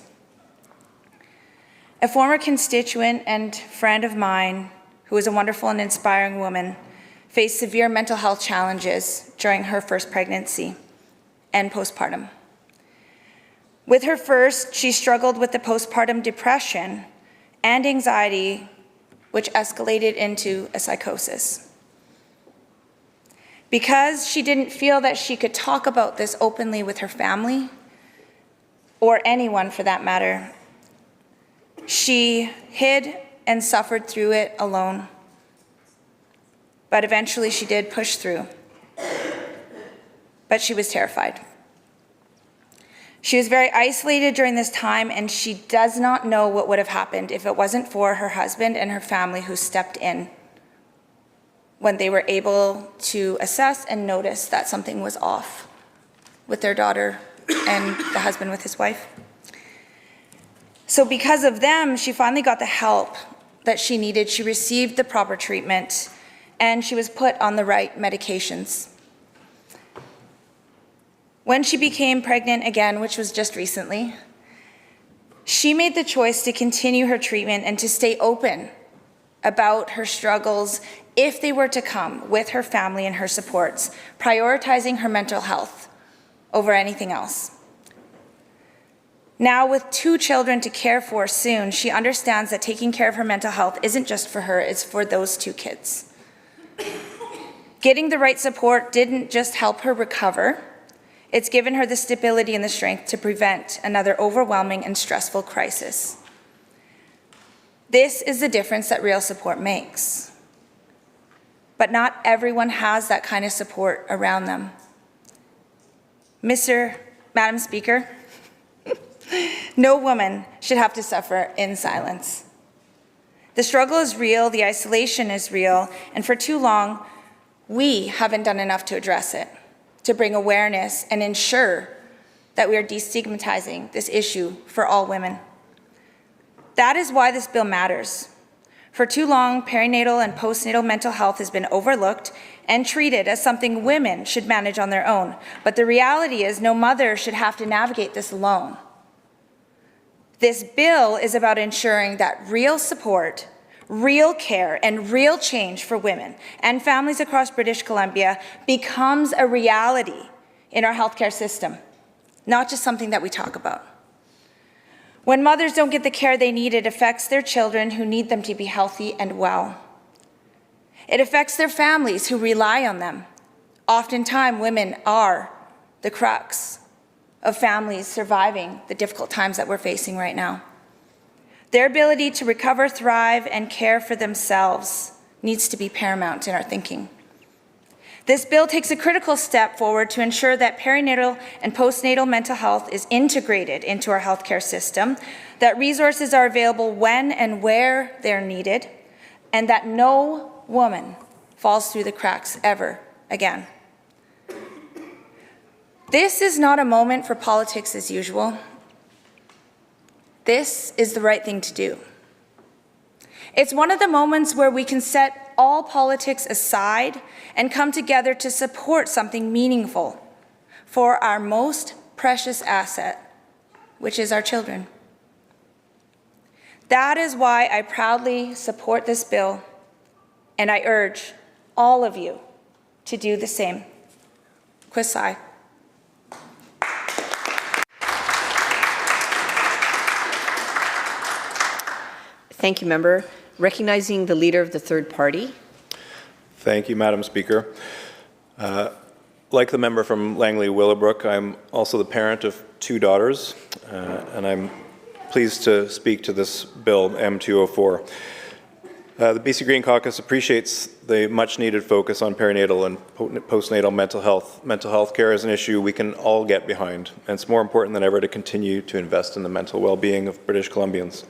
A former constituent and friend of mine, who is a wonderful and inspiring woman, faced severe mental health challenges during her first pregnancy and postpartum. With her first, she struggled with the postpartum depression and anxiety, which escalated into a psychosis. Because she didn't feel that she could talk about this openly with her family, or anyone for that matter, she hid and suffered through it alone. But eventually she did push through. But she was terrified. She was very isolated during this time, and she does not know what would have happened if it wasn't for her husband and her family who stepped in when they were able to assess and notice that something was off with their daughter and the husband with his wife. So because of them, she finally got the help that she needed. She received the proper treatment, and she was put on the right medications. When she became pregnant again, which was just recently, she made the choice to continue her treatment and to stay open about her struggles if they were to come with her family and her supports, prioritizing her mental health over anything else. Now, with 2 children to care for soon, she understands that taking care of her mental health isn't just for her, it's for those 2 kids. Getting the right support didn't just help her recover, it's given her the stability and the strength to prevent another overwhelming and stressful crisis. This is the difference that real support makes. But not everyone has that kind of support around them. Madam Speaker, no woman should have to suffer in silence. The struggle is real, the isolation is real, and for too long, we haven't done enough to address it, to bring awareness and ensure that we are destigmatizing this issue for all women. That is why this bill matters. For too long, perinatal and postnatal mental health has been overlooked and treated as something women should manage on their own. But the reality is no mother should have to navigate this alone. This bill is about ensuring that real support, real care, and real change for women and families across British Columbia becomes a reality in our healthcare system, not just something that we talk about. When mothers don't get the care they need, it affects their children who need them to be healthy and well. It affects their families who rely on them. Oftentimes, women are the crux of families surviving the difficult times that we're facing right now. Their ability to recover, thrive, and care for themselves needs to be paramount in our thinking. This bill takes a critical step forward to ensure that perinatal and postnatal mental health is integrated into our healthcare system, that resources are available when and where they're needed, and that no woman falls through the cracks ever again. This is not a moment for politics as usual. This is the right thing to do. It's one of the moments where we can set all politics aside and come together to support something meaningful for our most precious asset, which is our children. That is why I proudly support this bill, and I urge all of you to do the same. Kwasai. Thank you, member. Recognizing the leader of the third party. Thank you, Madam Speaker. Like the member from Langley-Willowbrook, I'm also the parent of 2 daughters, and I'm pleased to speak to this bill, M204. The BC Green Caucus appreciates the much-needed focus on perinatal and postnatal mental health. Mental health care is an issue we can all get behind, and it's more important than ever to continue to invest in the mental well-being of British Columbians.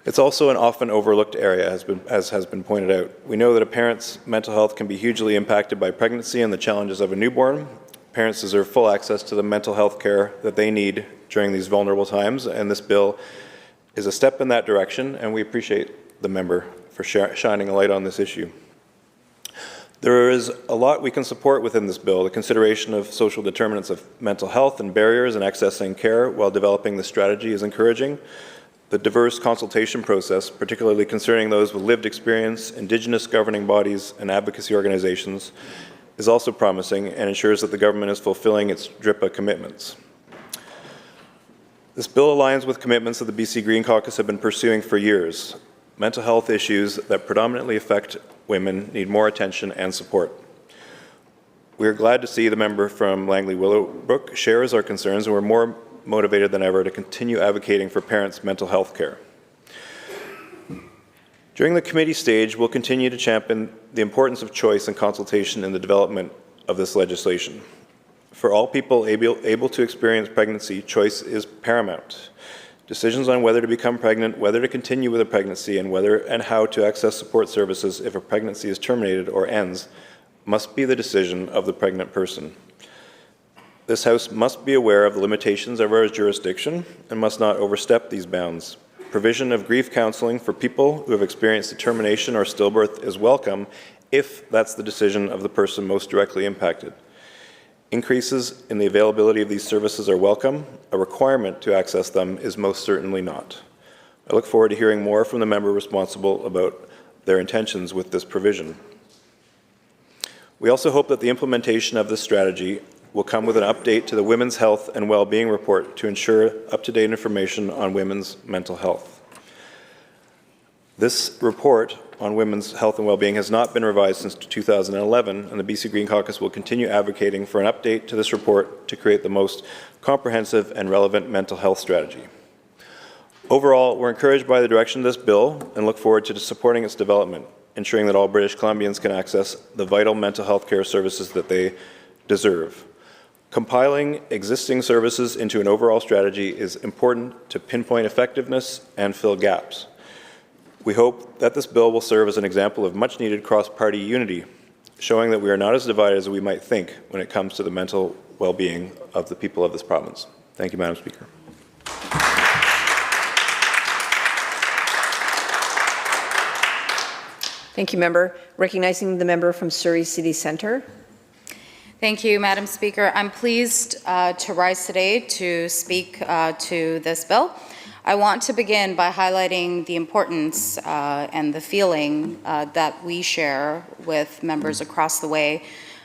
It's also an often overlooked area, as has been pointed out. We know that a parent's mental health can be hugely impacted by pregnancy and the challenges of a newborn. Parents deserve full access to the mental health care that they need during these vulnerable times, and this bill is a step in that direction, and we appreciate the member for shining a light on this issue. There is a lot we can support within this bill. The consideration of social determinants of mental health and barriers in accessing care while developing the strategy is encouraging. The diverse consultation process, particularly concerning those with lived experience, Indigenous governing bodies, and advocacy organizations, is also promising and ensures that the government is fulfilling its DRIPA commitments. This bill aligns with commitments that the BC Green Caucus have been pursuing for years. Mental health issues that predominantly affect women need more attention and support. We are glad to see the member from Langley-Willowbrook shares our concerns, and we're more motivated than ever to continue advocating for parents' mental health care. During the committee stage, we'll continue to champion the importance of choice and consultation in the development of this legislation. For all people able to experience pregnancy, choice is paramount. Decisions on whether to become pregnant, whether to continue with a pregnancy, and whether and how to access support services if a pregnancy is terminated or ends must be the decision of the pregnant person. This House must be aware of the limitations of our jurisdiction and must not overstep these bounds. Provision of grief counseling for people who have experienced termination or stillbirth is welcome if that's the decision of the person most directly impacted. Increases in the availability of these services are welcome. A requirement to access them is most certainly not. I look forward to hearing more from the member responsible about their intentions with this provision. We also hope that the implementation of this strategy will come with an update to the Women's Health and Wellbeing Report to ensure up-to-date information on women's mental health. This report on women's health and well-being has not been revised since 2011, and the BC Green Caucus will continue advocating for an update to this report to create the most comprehensive and relevant mental health strategy. Overall, we're encouraged by the direction of this bill and look forward to supporting its development, ensuring that all British Columbians can access the vital mental health care services that they deserve. Compiling existing services into an overall strategy is important to pinpoint effectiveness and fill gaps. We hope that this bill will serve as an example of much-needed cross-party unity, showing that we are not as divided as we might think when it comes to the mental well-being of the people of this province. Thank you, Madam Speaker. Thank you, member. Recognizing the member from Surrey City Centre. Thank you, Madam Speaker. I'm pleased to rise today to speak to this bill. I want to begin by highlighting the importance and the feeling that we share with members across the way,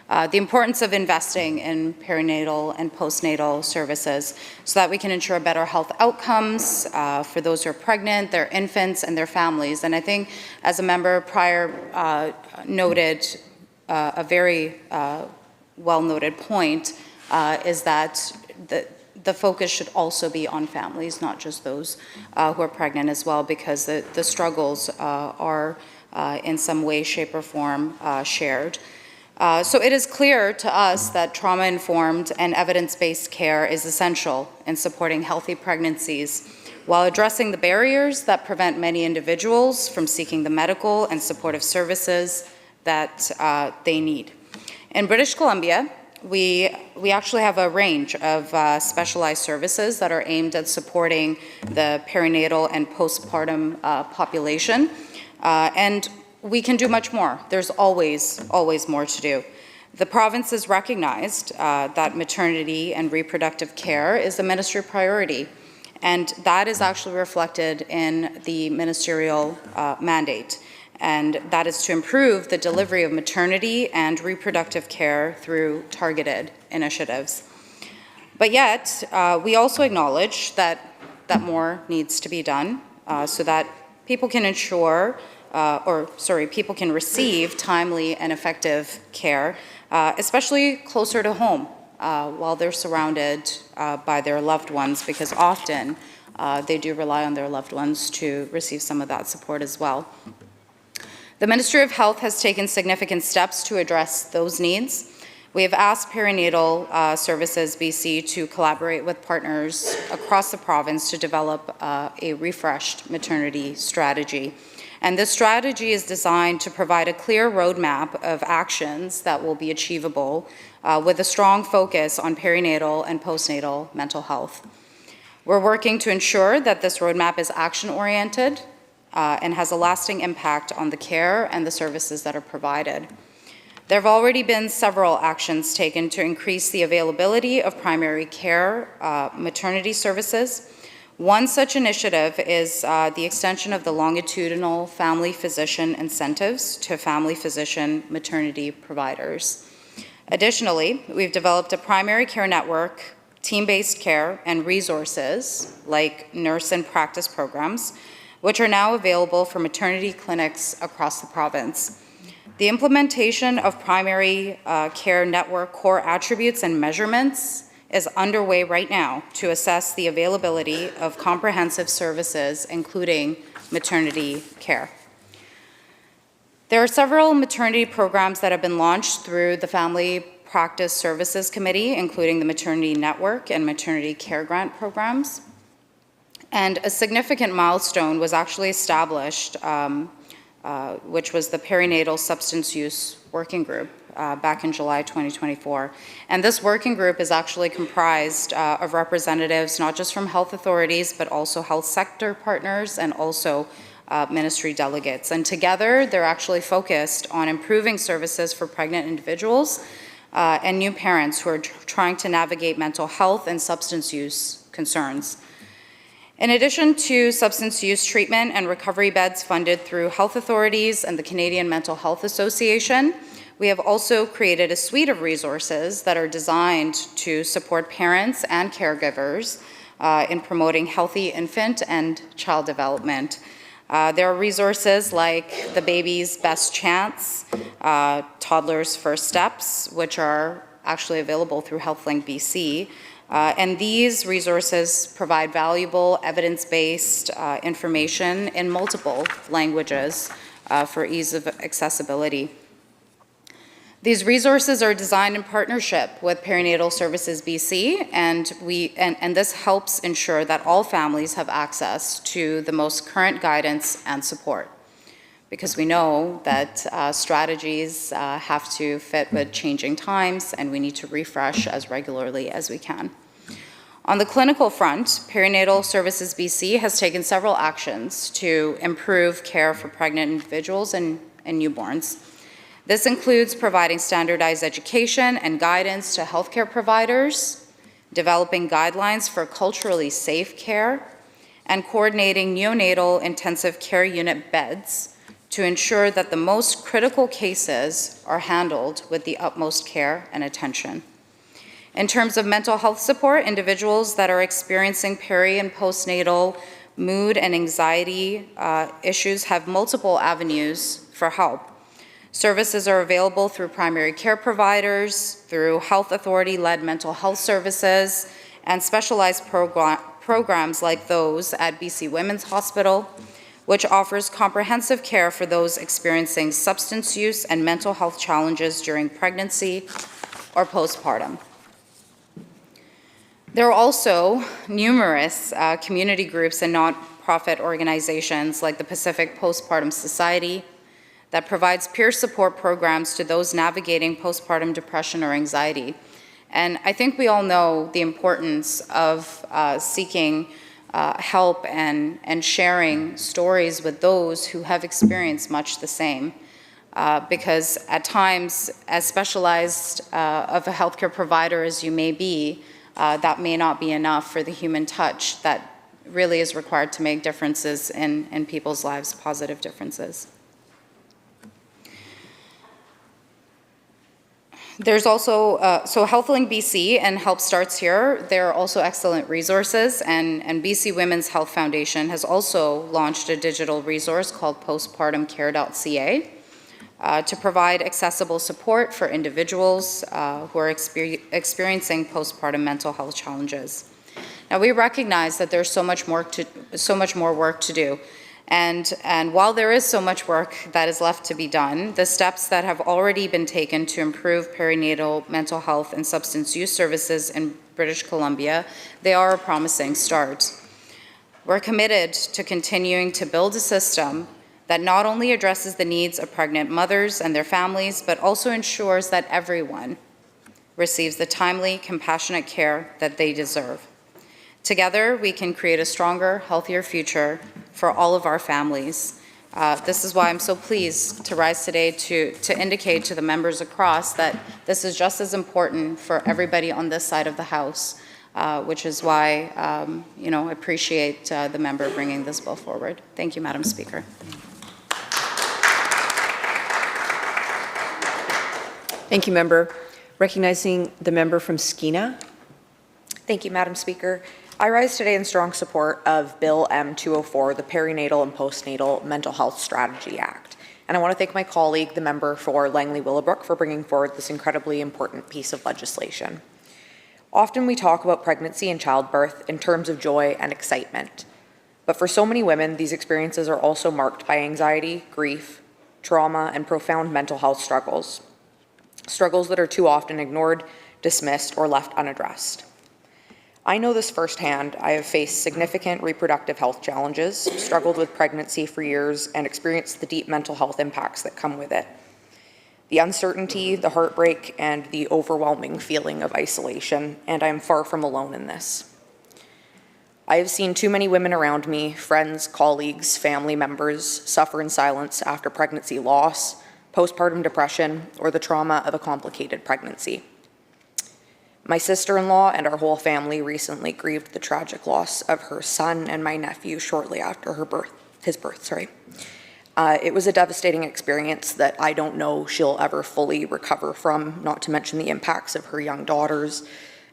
the importance of investing in perinatal and postnatal services so that we can ensure better health outcomes for those who are pregnant, their infants, and their families. And I think, as a member prior noted, a very well-noted point is that the focus should also be on families, not just those who are pregnant as well, because the struggles are in some way, shape, or form shared. So it is clear to us that trauma-informed and evidence-based care is essential in supporting healthy pregnancies while addressing the barriers that prevent many individuals from seeking the medical and supportive services that they need. In British Columbia, we actually have a range of specialized services that are aimed at supporting the perinatal and postpartum population, and we can do much more. There's always more to do. The province has recognized that maternity and reproductive care is a ministry priority, and that is actually reflected in the ministerial mandate. And that is to improve the delivery of maternity and reproductive care through targeted initiatives. But yet, we also acknowledge that more needs to be done so that people can people can receive timely and effective care, especially closer to home while they're surrounded by their loved ones, because often they do rely on their loved ones to receive some of that support as well. The Ministry of Health has taken significant steps to address those needs. We have asked Perinatal Services BC to collaborate with partners across the province to develop a refreshed maternity strategy. And this strategy is designed to provide a clear roadmap of actions that will be achievable with a strong focus on perinatal and postnatal mental health. We're working to ensure that this roadmap is action-oriented and has a lasting impact on the care and the services that are provided. There have already been several actions taken to increase the availability of primary care maternity services. One such initiative is the extension of the longitudinal family physician incentives to family physician maternity providers. Additionally, we've developed a primary care network, team-based care, and resources like nurse and practice programs, which are now available for maternity clinics across the province. The implementation of primary care network core attributes and measurements is underway right now to assess the availability of comprehensive services, including maternity care. There are several maternity programs that have been launched through the Family Practice Services Committee, including the Maternity Network and Maternity Care Grant programs. And a significant milestone was actually established, which was the Perinatal Substance Use Working Group back in July 2024. And this working group is actually comprised of representatives not just from health authorities, but also health sector partners and also ministry delegates. And together, they're actually focused on improving services for pregnant individuals and new parents who are trying to navigate mental health and substance use concerns. In addition to substance use treatment and recovery beds funded through health authorities and the Canadian Mental Health Association, we have also created a suite of resources that are designed to support parents and caregivers in promoting healthy infant and child development. There are resources like the Baby's Best Chance, Toddler's First Steps, which are actually available through HealthLink BC. And these resources provide valuable evidence-based information in multiple languages for ease of accessibility. These resources are designed in partnership with Perinatal Services BC, and this helps ensure that all families have access to the most current guidance and support, because we know that strategies have to fit with changing times, and we need to refresh as regularly as we can. On the clinical front, Perinatal Services BC has taken several actions to improve care for pregnant individuals and newborns. This includes providing standardized education and guidance to healthcare providers, developing guidelines for culturally safe care, and coordinating neonatal intensive care unit beds to ensure that the most critical cases are handled with the utmost care and attention. In terms of mental health support, individuals that are experiencing peri and postnatal mood and anxiety issues have multiple avenues for help. Services are available through primary care providers, through health authority-led mental health services, and specialized programs like those at BC Women's Hospital, which offers comprehensive care for those experiencing substance use and mental health challenges during pregnancy or postpartum. There are also numerous community groups and nonprofit organizations like the Pacific Postpartum Society that provides peer support programs to those navigating postpartum depression or anxiety. And I think we all know the importance of seeking help and sharing stories with those who have experienced much the same. Because at times, as specialized of a healthcare provider as you may be, that may not be enough for the human touch that really is required to make differences in people's lives, positive differences. There's also, so HealthLink BC and Help Starts Here, they're also excellent resources, and BC Women's Health Foundation has also launched a digital resource called postpartumcare.ca to provide accessible support for individuals who are experiencing postpartum mental health challenges. Now, we recognize that there's so much more work to do. And while there is so much work that is left to be done, the steps that have already been taken to improve perinatal mental health and substance use services in British Columbia, they are a promising start. We're committed to continuing to build a system that not only addresses the needs of pregnant mothers and their families, but also ensures that everyone receives the timely, compassionate care that they deserve. Together, we can create a stronger, healthier future for all of our families. This is why I'm so pleased to rise today to indicate to the members across that this is just as important for everybody on this side of the House, which is why, I appreciate the member bringing this bill forward. Thank you, Madam Speaker. Thank you, member. Recognizing the member from Skeena. Thank you, Madam Speaker. I rise today in strong support of Bill M204, the Perinatal and Postnatal Mental Health Strategy Act. And I want to thank my colleague, the member for Langley Willowbrook, for bringing forward this incredibly important piece of legislation. Often we talk about pregnancy and childbirth in terms of joy and excitement. But for so many women, these experiences are also marked by anxiety, grief, trauma, and profound mental health struggles. Struggles that are too often ignored, dismissed, or left unaddressed. I know this firsthand. I have faced significant reproductive health challenges, struggled with pregnancy for years, and experienced the deep mental health impacts that come with it. the uncertainty, the heartbreak, and the overwhelming feeling of isolation, and I am far from alone in this. I have seen too many women around me, friends, colleagues, family members, suffer in silence after pregnancy loss, postpartum depression, or the trauma of a complicated pregnancy. My sister-in-law and our whole family recently grieved the tragic loss of her son and my nephew shortly after his birth. It was a devastating experience that I don't know she'll ever fully recover from, not to mention the impacts of her young daughters,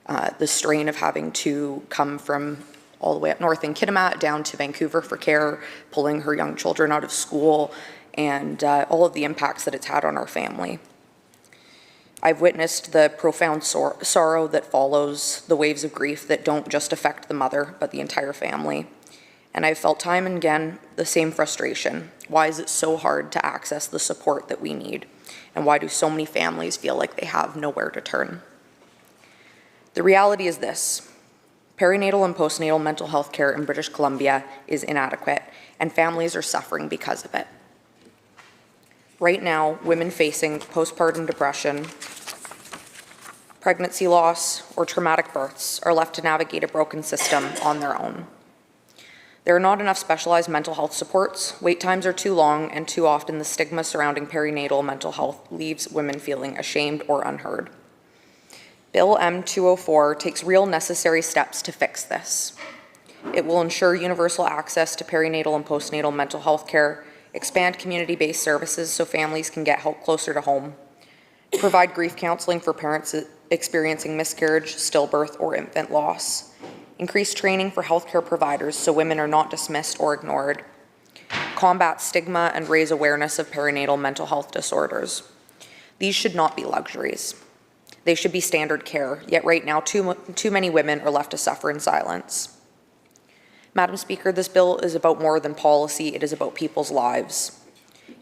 the strain of having to come from all the way up north in Kitimat down to Vancouver for care, pulling her young children out of school, and all of the impacts that it's had on our family. I've witnessed the profound sorrow that follows, the waves of grief that don't just affect the mother, but the entire family. And I've felt time and again the same frustration. Why is it so hard to access the support that we need? And why do so many families feel like they have nowhere to turn? The reality is this: perinatal and postnatal mental health care in British Columbia is inadequate, and families are suffering because of it. Right now, women facing postpartum depression, pregnancy loss, or traumatic births are left to navigate a broken system on their own. There are not enough specialized mental health supports, wait times are too long, and too often the stigma surrounding perinatal mental health leaves women feeling ashamed or unheard. Bill M204 takes real necessary steps to fix this. It will ensure universal access to perinatal and postnatal mental health care, expand community-based services so families can get help closer to home, provide grief counseling for parents experiencing miscarriage, stillbirth, or infant loss, increase training for healthcare providers so women are not dismissed or ignored, combat stigma and raise awareness of perinatal mental health disorders. These should not be luxuries. They should be standard care, yet right now too many women are left to suffer in silence. Madam Speaker, this bill is about more than policy, it is about people's lives.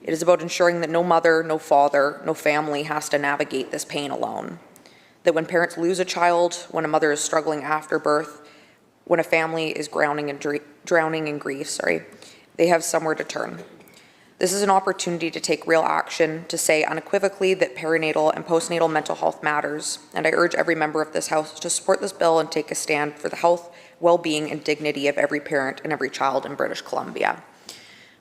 It is about ensuring that no mother, no father, no family has to navigate this pain alone. That when parents lose a child, when a mother is struggling after birth, when a family is drowning in grief, they have somewhere to turn. This is an opportunity to take real action, to say unequivocally that perinatal and postnatal mental health matters, and I urge every member of this House to support this bill and take a stand for the health, well-being, and dignity of every parent and every child in British Columbia.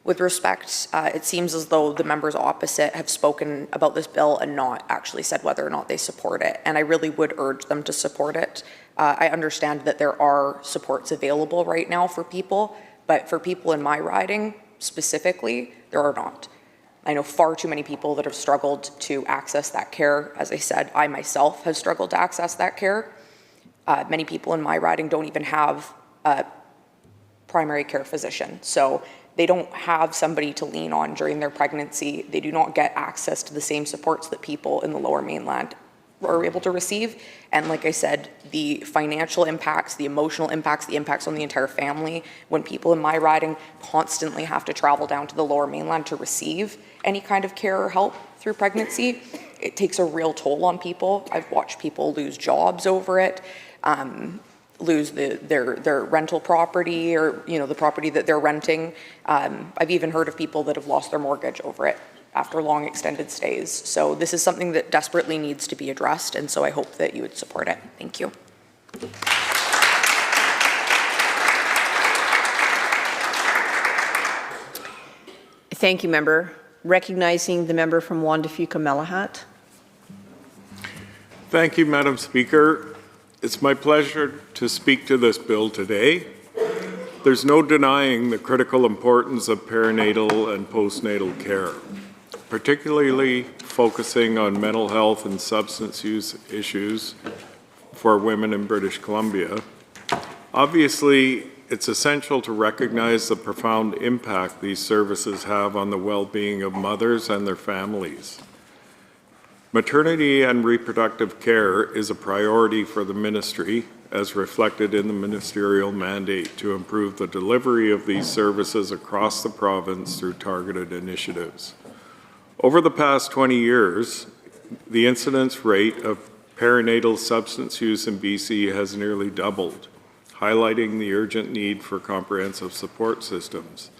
With respect, it seems as though the members opposite have spoken about this bill and not actually said whether or not they support it, and I really would urge them to support it. I understand that there are supports available right now for people, but for people in my riding specifically, there are not. I know far too many people that have struggled to access that care. As I said, I myself have struggled to access that care. Many people in my riding don't even have a primary care physician, so they don't have somebody to lean on during their pregnancy. They do not get access to the same supports that people in the Lower Mainland are able to receive. And like I said, the financial impacts, the emotional impacts, the impacts on the entire family, when people in my riding constantly have to travel down to the Lower Mainland to receive any kind of care or help through pregnancy, it takes a real toll on people. I've watched people lose jobs over it, lose their rental property, or the property that they're renting. I've even heard of people that have lost their mortgage over it after long extended stays. So this is something that desperately needs to be addressed, and so I hope that you would support it. Thank you. Thank you, member. Recognizing the member from Wanda-Fuka-Melahat. Thank you, Madam Speaker. It's my pleasure to speak to this bill today. There's no denying the critical importance of perinatal and postnatal care, particularly focusing on mental health and substance use issues for women in British Columbia. Obviously, it's essential to recognize the profound impact these services have on the well-being of mothers and their families. Maternity and reproductive care is a priority for the ministry, as reflected in the ministerial mandate to improve the delivery of these services across the province through targeted initiatives. Over the past 20 years, the incidence rate of perinatal substance use in BC has nearly doubled, highlighting the urgent need for comprehensive support systems.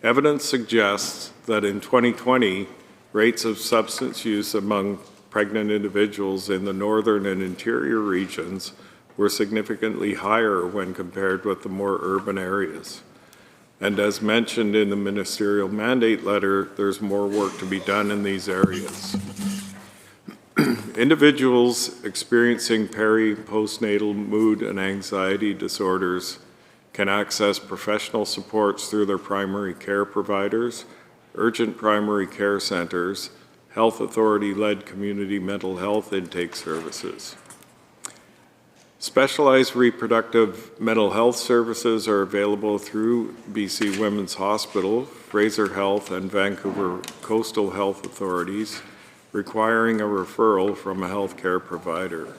Evidence suggests that in 2020, rates of substance use among pregnant individuals in the northern and interior regions were significantly higher when compared with the more urban areas. And as mentioned in the ministerial mandate letter, there's more work to be done in these areas. Individuals experiencing postnatal mood and anxiety disorders can access professional supports through their primary care providers, urgent primary care centers, health authority-led community mental health intake services. Specialized reproductive mental health services are available through BC Women's Hospital, Fraser Health, and Vancouver Coastal Health Authorities, requiring a referral from a healthcare provider.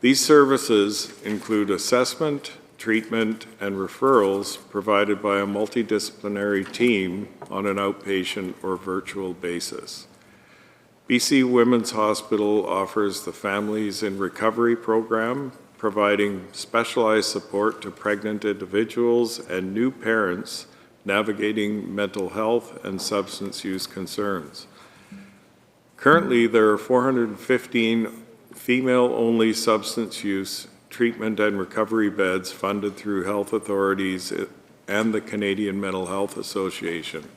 These services include assessment, treatment, and referrals provided by a multidisciplinary team on an outpatient or virtual basis. BC Women's Hospital offers the Families in Recovery program, providing specialized support to pregnant individuals and new parents navigating mental health and substance use concerns. Currently, there are 415 female-only substance use treatment and recovery beds funded through health authorities and the Canadian Mental Health Association,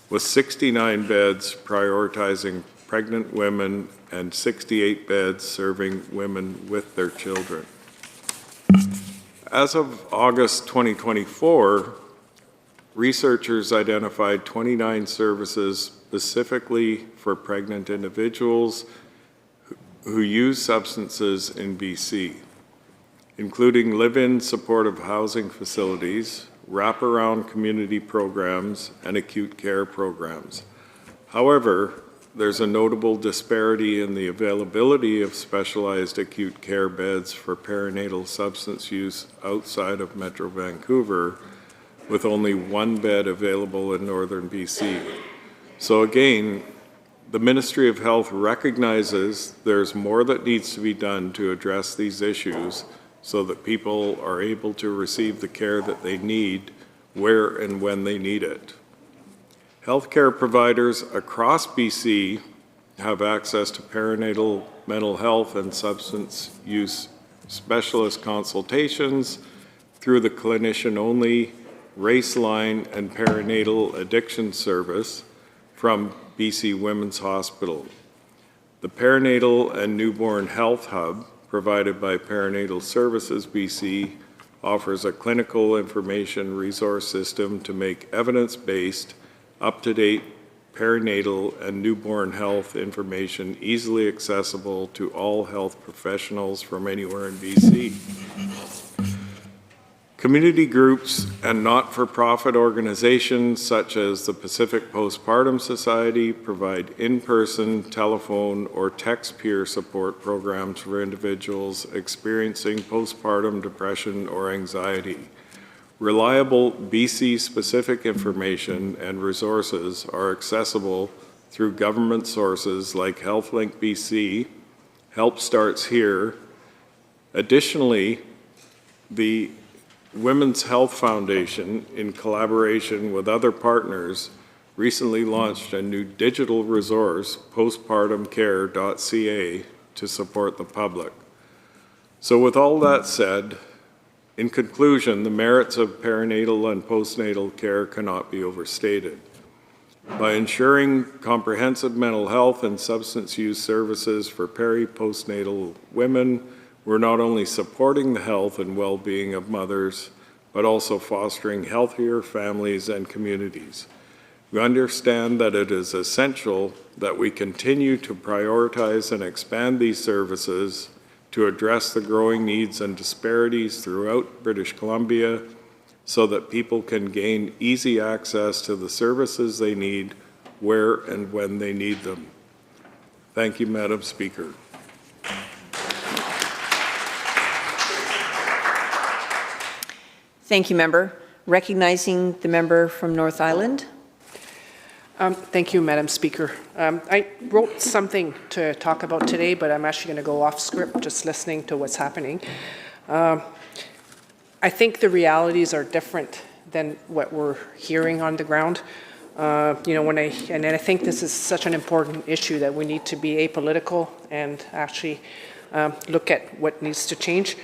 with 69 beds prioritizing pregnant women and 68 beds serving women with their children. As of August 2024, researchers identified 29 services specifically for pregnant individuals who use substances in BC, including live-in supportive housing facilities, wraparound community programs, and acute care programs. However, there's a notable disparity in the availability of specialized acute care beds for perinatal substance use outside of Metro Vancouver, with only one bed available in northern BC. So again, the Ministry of Health recognizes there's more that needs to be done to address these issues so that people are able to receive the care that they need where and when they need it. Healthcare providers across BC have access to perinatal mental health and substance use specialist consultations through the clinician-only Race Line and Perinatal Addiction Service from BC Women's Hospital. The Perinatal and Newborn Health Hub, provided by Perinatal Services BC, offers a clinical information resource system to make evidence-based, up-to-date perinatal and newborn health information easily accessible to all health professionals from anywhere in BC. Community groups and not-for-profit organizations such as the Pacific Postpartum Society provide in-person, telephone, or text peer support programs for individuals experiencing postpartum depression or anxiety. Reliable BC-specific information and resources are accessible through government sources like HealthLink BC, Help Starts Here. Additionally, the Women's Health Foundation, in collaboration with other partners, recently launched a new digital resource, postpartumcare.ca, to support the public. So with all that said, in conclusion, the merits of perinatal and postnatal care cannot be overstated. By ensuring comprehensive mental health and substance use services for postnatal women, we're not only supporting the health and well-being of mothers, but also fostering healthier families and communities. We understand that it is essential that we continue to prioritize and expand these services to address the growing needs and disparities throughout British Columbia so that people can gain easy access to the services they need where and when they need them. Thank you, Madam Speaker. Thank you, member. Recognizing the member from North Island. Thank you, Madam Speaker. I wrote something to talk about today, but I'm actually going to go off script just listening to what's happening. I think the realities are different than what we're hearing on the ground. And I think this is such an important issue that we need to be apolitical and actually look at what needs to change.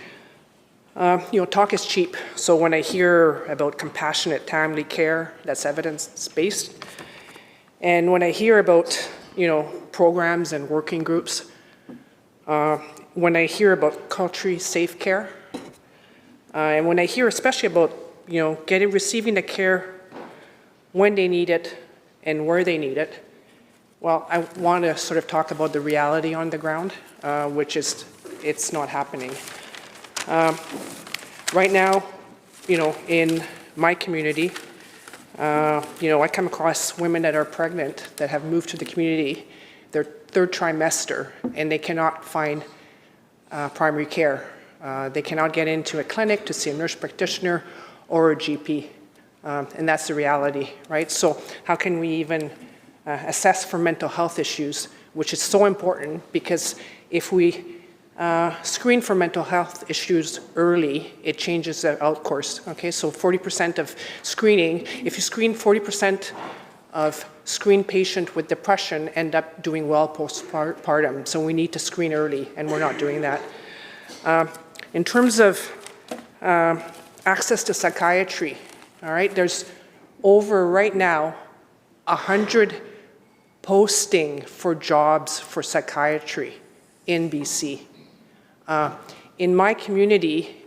Talk is cheap. So when I hear about compassionate, timely care, that's evidence-based. And when I hear about, programs and working groups, when I hear about culturally safe care, and when I hear especially about, receiving the care when they need it and where they need it, well, I want to sort of talk about the reality on the ground, which is it's not happening. Right now, in my community, I come across women that are pregnant that have moved to the community, their third trimester, and they cannot find primary care. They cannot get into a clinic to see a nurse practitioner or a GP. And that's the reality, right? So how can we even assess for mental health issues, which is so important, because if we screen for mental health issues early, it changes the outcourse, okay? So 40% of screening, if you screen 40% of screened patient with depression end up doing well postpartum, so we need to screen early, and we're not doing that. In terms of access to psychiatry, all right, there's over right now 100 posting for jobs for psychiatry in BC. In my community,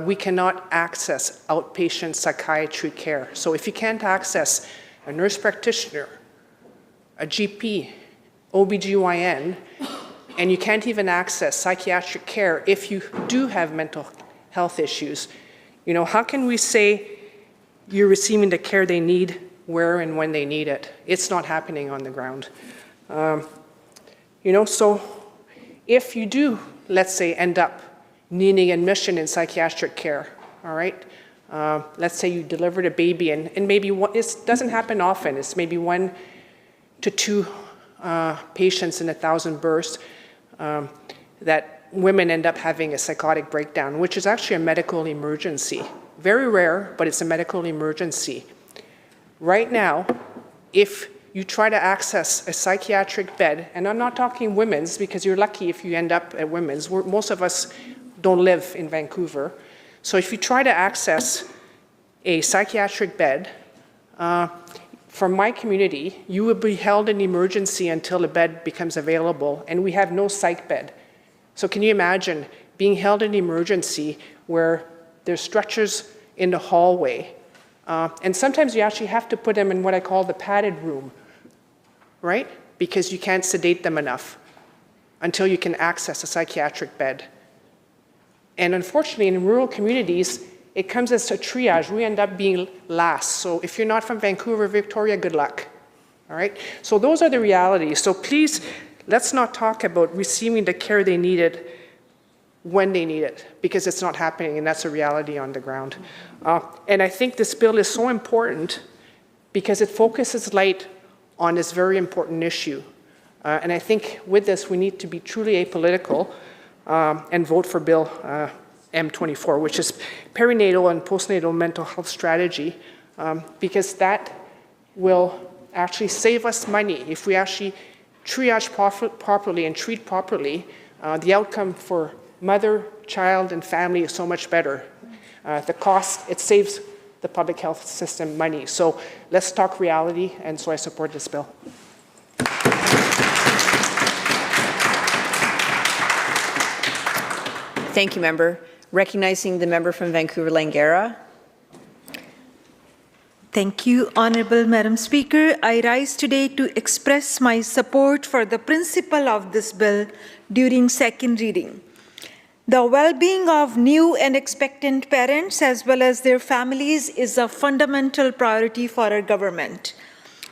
we cannot access outpatient psychiatry care. So if you can't access a nurse practitioner, a GP, OBGYN, and you can't even access psychiatric care if you do have mental health issues, how can we say you're receiving the care they need, where and when they need it? It's not happening on the ground. So if you do, let's say, end up needing admission in psychiatric care, all right? Let's say you delivered a baby, and maybe it doesn't happen often. It's maybe 1 to 2 patients in 1,000 births that women end up having a psychotic breakdown, which is actually a medical emergency. Very rare, but it's a medical emergency. Right now, if you try to access a psychiatric bed, and I'm not talking women's, because you're lucky if you end up at women's. Most of us don't live in Vancouver. So if you try to access a psychiatric bed, from my community, you will be held in emergency until a bed becomes available, and we have no psych bed. So can you imagine being held in emergency where there's stretchers in the hallway, and sometimes you actually have to put them in what I call the padded room, right? Because you can't sedate them enough until you can access a psychiatric bed. And unfortunately, in rural communities, it comes as a triage. We end up being last. So if you're not from Vancouver, Victoria, good luck, all right? So those are the realities. So please, let's not talk about receiving the care they needed when they need it, because it's not happening, and that's a reality on the ground. And I think this bill is so important because it focuses light on this very important issue. And I think with this, we need to be truly apolitical and vote for Bill M24, which is Perinatal and Postnatal Mental Health Strategy, because that will actually save us money. If we actually triage properly and treat properly, the outcome for mother, child, and family is so much better. The cost, it saves the public health system money. So let's talk reality, and so I support this bill. Thank you, member. Recognizing the member from Vancouver-Langara. Thank you, Honorable Madam Speaker. I rise today to express my support for the principle of this bill during second reading. The well-being of new and expectant parents as well as their families is a fundamental priority for our government.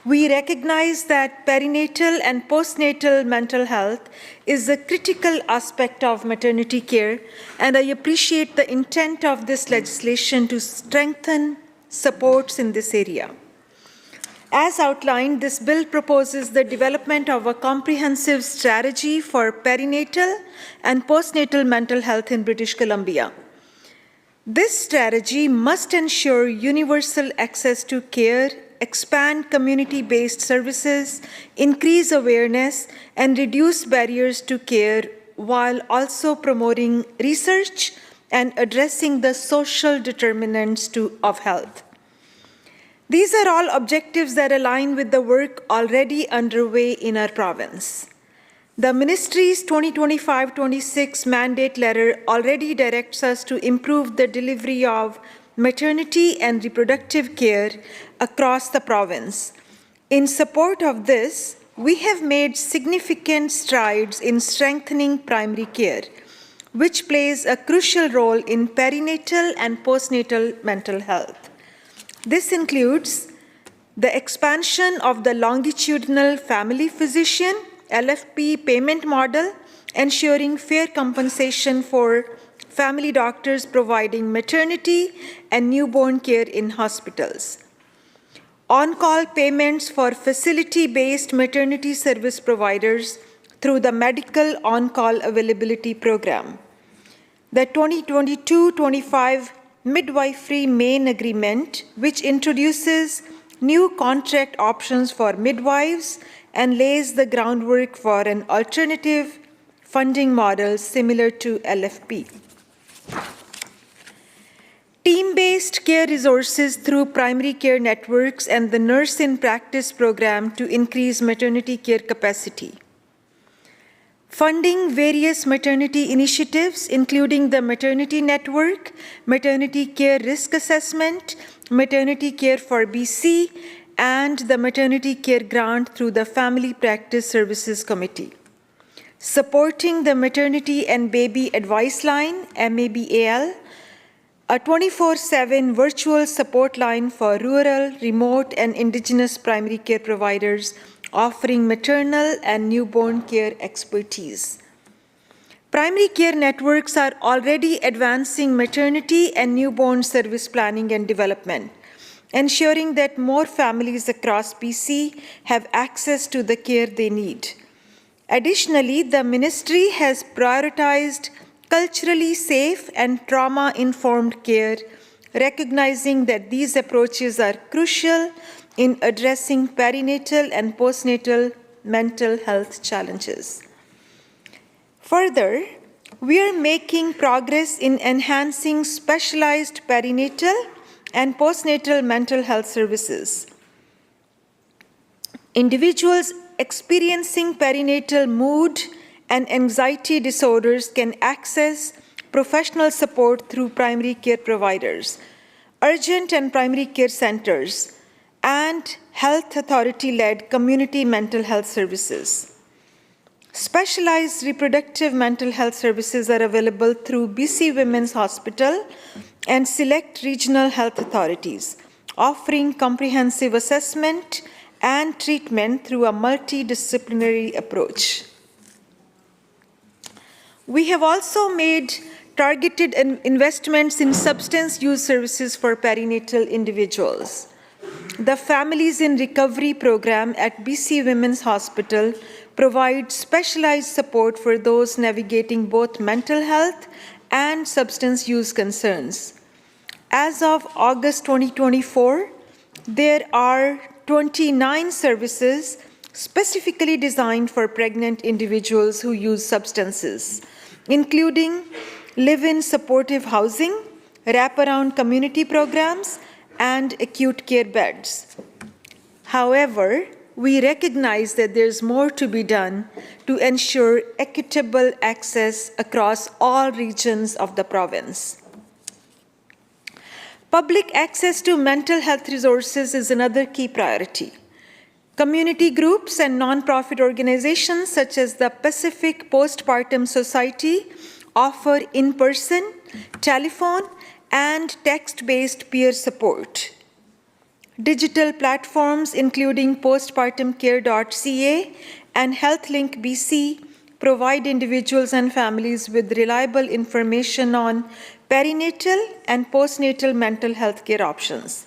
We recognize that perinatal and postnatal mental health is a critical aspect of maternity care, and I appreciate the intent of this legislation to strengthen supports in this area. As outlined, this bill proposes the development of a comprehensive strategy for perinatal and postnatal mental health in British Columbia. This strategy must ensure universal access to care expand community-based services, increase awareness, and reduce barriers to care while also promoting research and addressing the social determinants of health. These are all objectives that align with the work already underway in our province. The Ministry's 2025-26 mandate letter already directs us to improve the delivery of maternity and reproductive care across the province. In support of this, we have made significant strides in strengthening primary care, which plays a crucial role in perinatal and postnatal mental health. This includes the expansion of the longitudinal family physician LFP payment model, ensuring fair compensation for family doctors providing maternity and newborn care in hospitals. On-call payments for facility-based maternity service providers through the Medical On-Call Availability Program. The 2022-25 Midwifery Main Agreement, which introduces new contract options for midwives and lays the groundwork for an alternative funding model similar to LFP. Team-based care resources through primary care networks and the Nurse in Practice program to increase maternity care capacity. Funding various maternity initiatives, including the Maternity Network, Maternity Care Risk Assessment, Maternity Care for BC, and the Maternity Care Grant through the Family Practice Services Committee. Supporting the Maternity and Baby Advice Line, MABAL, a 24/7 virtual support line for rural, remote, and Indigenous primary care providers offering maternal and newborn care expertise. Primary care networks are already advancing maternity and newborn service planning and development, ensuring that more families across BC have access to the care they need. Additionally, the ministry has prioritized culturally safe and trauma-informed care, recognizing that these approaches are crucial in addressing perinatal and postnatal mental health challenges. Further, we are making progress in enhancing specialized perinatal and postnatal mental health services. Individuals experiencing perinatal mood and anxiety disorders can access professional support through primary care providers, urgent and primary care centers, and health authority-led community mental health services. Specialized reproductive mental health services are available through BC Women's Hospital and select regional health authorities, offering comprehensive assessment and treatment through a multidisciplinary approach. We have also made targeted investments in substance use services for perinatal individuals. The Families in Recovery program at BC Women's Hospital provides specialized support for those navigating both mental health and substance use concerns. As of August 2024, there are 29 services specifically designed for pregnant individuals who use substances, including live-in supportive housing, wraparound community programs, and acute care beds. However, we recognize that there's more to be done to ensure equitable access across all regions of the province. Public access to mental health resources is another key priority. Community groups and nonprofit organizations such as the Pacific Postpartum Society offer in-person, telephone, and text-based peer support. Digital platforms including postpartumcare.ca and HealthLink BC provide individuals and families with reliable information on perinatal and postnatal mental health care options.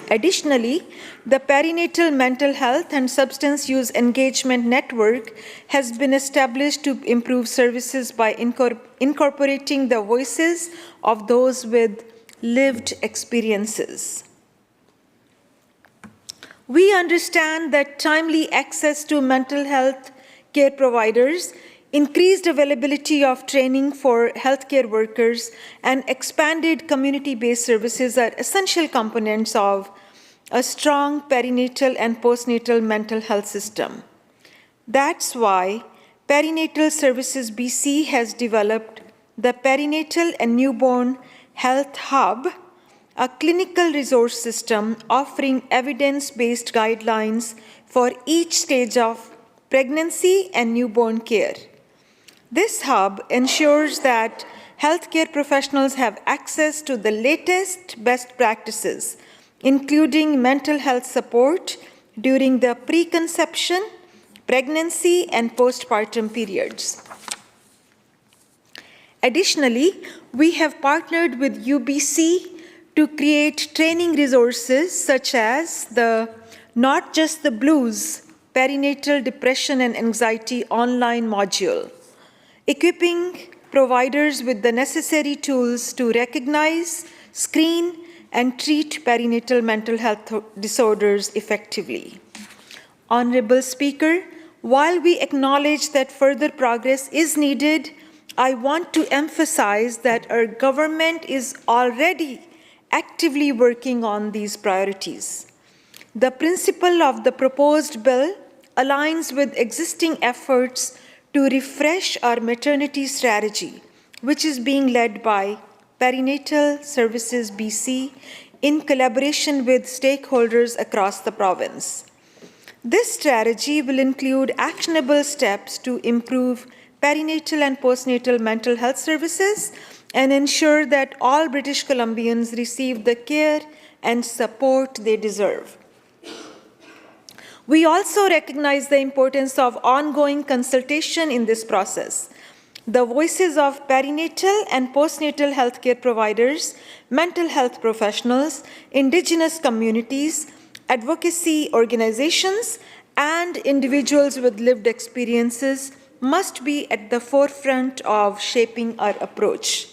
Additionally, the Perinatal Mental Health and Substance Use Engagement Network has been established to improve services by incorporating the voices of those with lived experiences. We understand that timely access to mental health care providers, increased availability of training for healthcare workers, and expanded community-based services are essential components of a strong perinatal and postnatal mental health system. That's why Perinatal Services BC has developed the Perinatal and Newborn Health Hub, a clinical resource system offering evidence-based guidelines for each stage of pregnancy and newborn care. This hub ensures that healthcare professionals have access to the latest best practices, including mental health support during the preconception, pregnancy, and postpartum periods. Additionally, we have partnered with UBC to create training resources such as the Not Just the Blues Perinatal Depression and Anxiety online module, equipping providers with the necessary tools to recognize, screen, and treat perinatal mental health disorders effectively. Honorable Speaker, while we acknowledge that further progress is needed, I want to emphasize that our government is already actively working on these priorities. The principle of the proposed bill aligns with existing efforts to refresh our maternity strategy, which is being led by Perinatal Services BC in collaboration with stakeholders across the province. This strategy will include actionable steps to improve perinatal and postnatal mental health services and ensure that all British Columbians receive the care and support they deserve. We also recognize the importance of ongoing consultation in this process. The voices of perinatal and postnatal healthcare providers, mental health professionals, Indigenous communities, advocacy organizations, and individuals with lived experiences must be at the forefront of shaping our approach.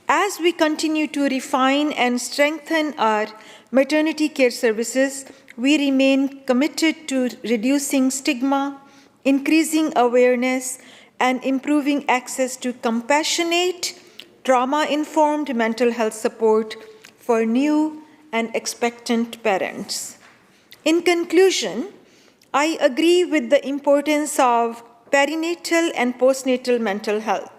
As we continue to refine and strengthen our maternity care services, we remain committed to reducing stigma, increasing awareness, and improving access to compassionate, trauma-informed mental health support for new and expectant parents. In conclusion, I agree with the importance of perinatal and postnatal mental health.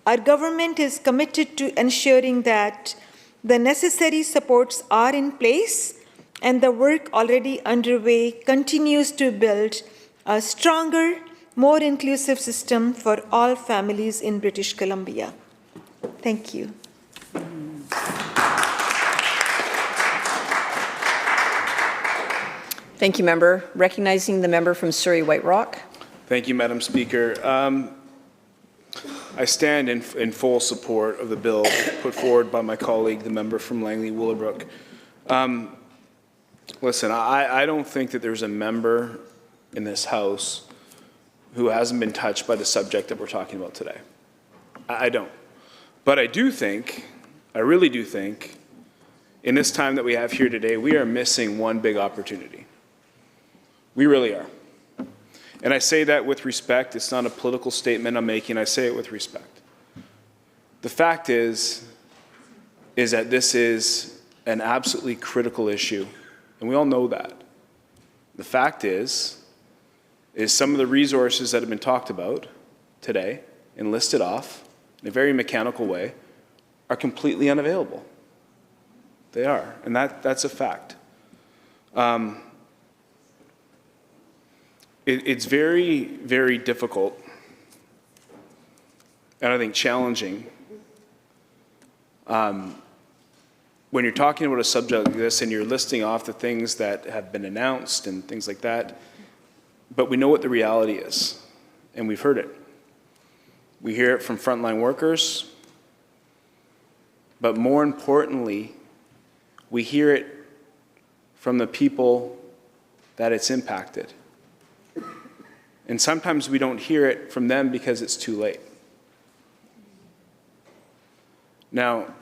Our government is committed to ensuring that the necessary supports are in place and the work already underway continues to build a stronger, more inclusive system for all families in British Columbia. Thank you. Thank you, member. Recognizing the member from Surrey White Rock. Thank you, Madam Speaker. I stand in full support of the bill put forward by my colleague, the member from Langley-Willowbrook. Listen, I don't think that there's a member in this House who hasn't been touched by the subject that we're talking about today. I don't. But I do think, I really do think, in this time that we have here today, we are missing one big opportunity. We really are. And I say that with respect. It's not a political statement I'm making. I say it with respect. The fact is that this is an absolutely critical issue, and we all know that. The fact is some of the resources that have been talked about today and listed off in a very mechanical way are completely unavailable. They are, and that's a fact. It's very, very difficult, and I think challenging, when you're talking about a subject like this and you're listing off the things that have been announced and things like that, but we know what the reality is, and we've heard it. We hear it from frontline workers, but more importantly, we hear it from the people that it's impacted. And sometimes we don't hear it from them because it's too late. Now,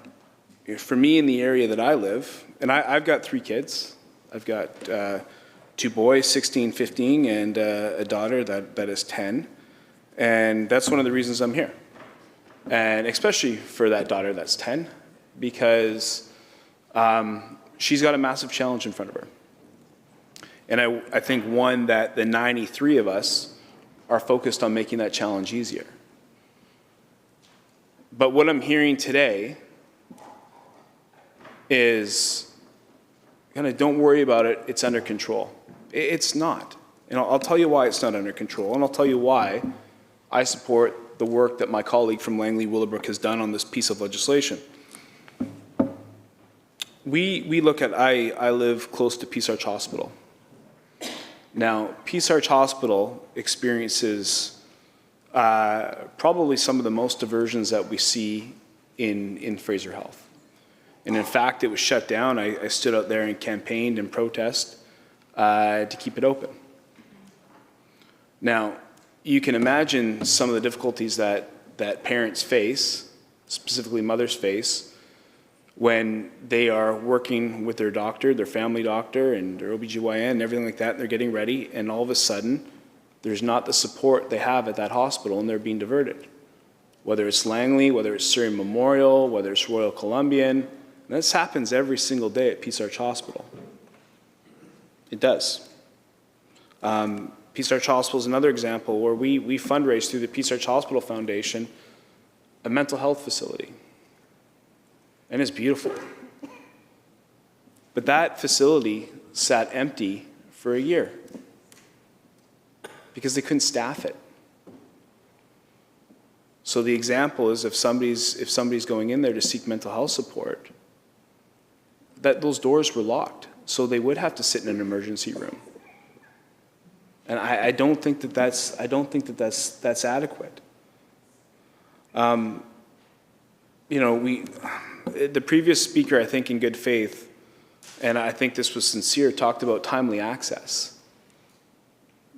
for me in the area that I live, and I've got 3 kids. I've got two boys, 16, 15, and a daughter that is 10. And that's one of the reasons I'm here. And especially for that daughter that's 10, because she's got a massive challenge in front of her. And I think one that the 93 of us are focused on making that challenge easier. But what I'm hearing today is kind of don't worry about it, it's under control. It's not. And I'll tell you why it's not under control, and I'll tell you why I support the work that my colleague from Langley Willowbrook has done on this piece of legislation. We look at, I live close to Peace Arch Hospital. Now, Peace Arch Hospital experiences probably some of the most diversions that we see in Fraser Health. And in fact, it was shut down. I stood out there and campaigned and protest to keep it open. Now, you can imagine some of the difficulties that parents face, specifically mothers face, when they are working with their doctor, their family doctor, and their OBGYN and everything like that, and they're getting ready, and all of a sudden, there's not the support they have at that hospital, and they're being diverted. Whether it's Langley, whether it's Surrey Memorial, whether it's Royal Columbian, and this happens every single day at Peace Arch Hospital. It does. Peace Arch Hospital is another example where we fundraise through the Peace Arch Hospital Foundation, a mental health facility. And it's beautiful. But that facility sat empty for a year because they couldn't staff it. So the example is if somebody's going in there to seek mental health support, that those doors were locked, so they would have to sit in an emergency room. And I don't think that that's adequate. The previous speaker, I think in good faith, and I think this was sincere, talked about timely access.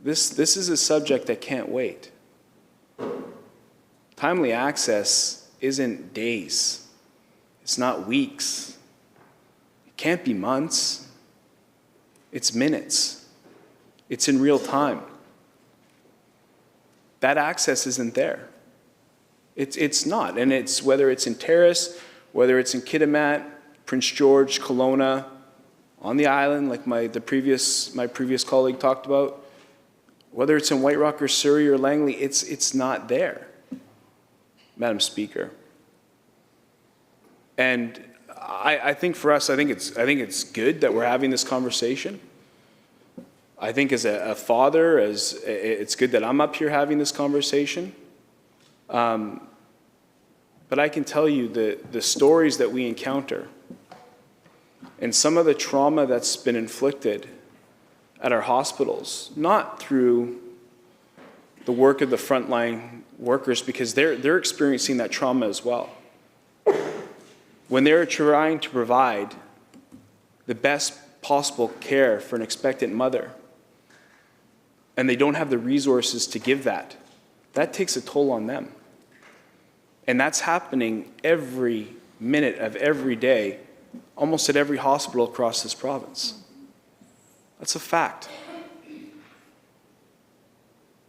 This is a subject that can't wait. Timely access isn't days. It's not weeks. It can't be months. It's minutes. It's in real time. That access isn't there. It's not, and it's whether it's in Terrace, whether it's in Kitimat, Prince George, Kelowna, on the island, like my previous colleague talked about, whether it's in White Rock or Surrey or Langley, it's not there, Madam Speaker. And I think for us, I think it's good that we're having this conversation. I think as a father, it's good that I'm up here having this conversation. But I can tell you the stories that we encounter and some of the trauma that's been inflicted at our hospitals, not through the work of the frontline workers, because they're experiencing that trauma as well. When they're trying to provide the best possible care for an expectant mother, and they don't have the resources to give that takes a toll on them. And that's happening every minute of every day, almost at every hospital across this province. That's a fact.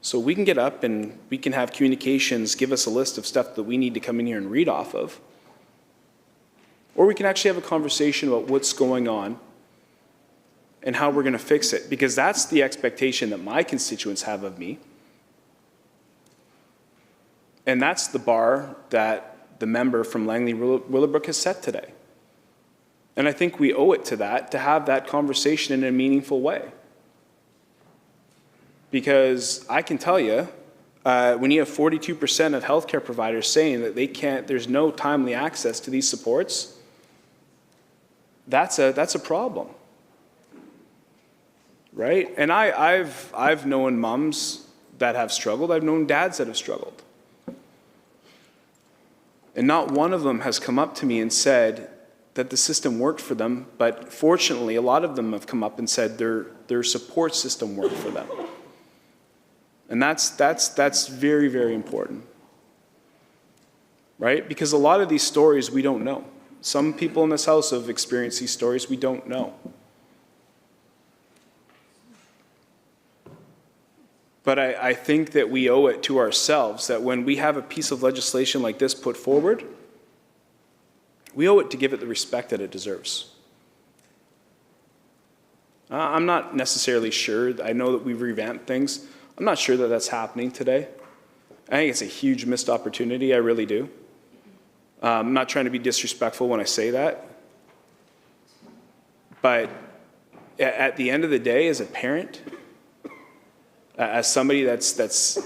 So we can get up and we can have communications give us a list of stuff that we need to come in here and read off of. Or we can actually have a conversation about what's going on and how we're going to fix it, because that's the expectation that my constituents have of me. And that's the bar that the member from Langley Willowbrook has set today. And I think we owe it to that, to have that conversation in a meaningful way. Because I can tell you, when you have 42% of healthcare providers saying that there's no timely access to these supports, that's a problem. Right? And I've known moms that have struggled. I've known dads that have struggled. And not one of them has come up to me and said that the system worked for them, but fortunately, a lot of them have come up and said their support system worked for them. And that's very, very important. Right? Because a lot of these stories we don't know. Some people in this house have experienced these stories we don't know. But I think that we owe it to ourselves that when we have a piece of legislation like this put forward, we owe it to give it the respect that it deserves. I'm not necessarily sure. I know that we've revamped things. I'm not sure that that's happening today. I think it's a huge missed opportunity. I really do. I'm not trying to be disrespectful when I say that. But at the end of the day, as a parent, as somebody that's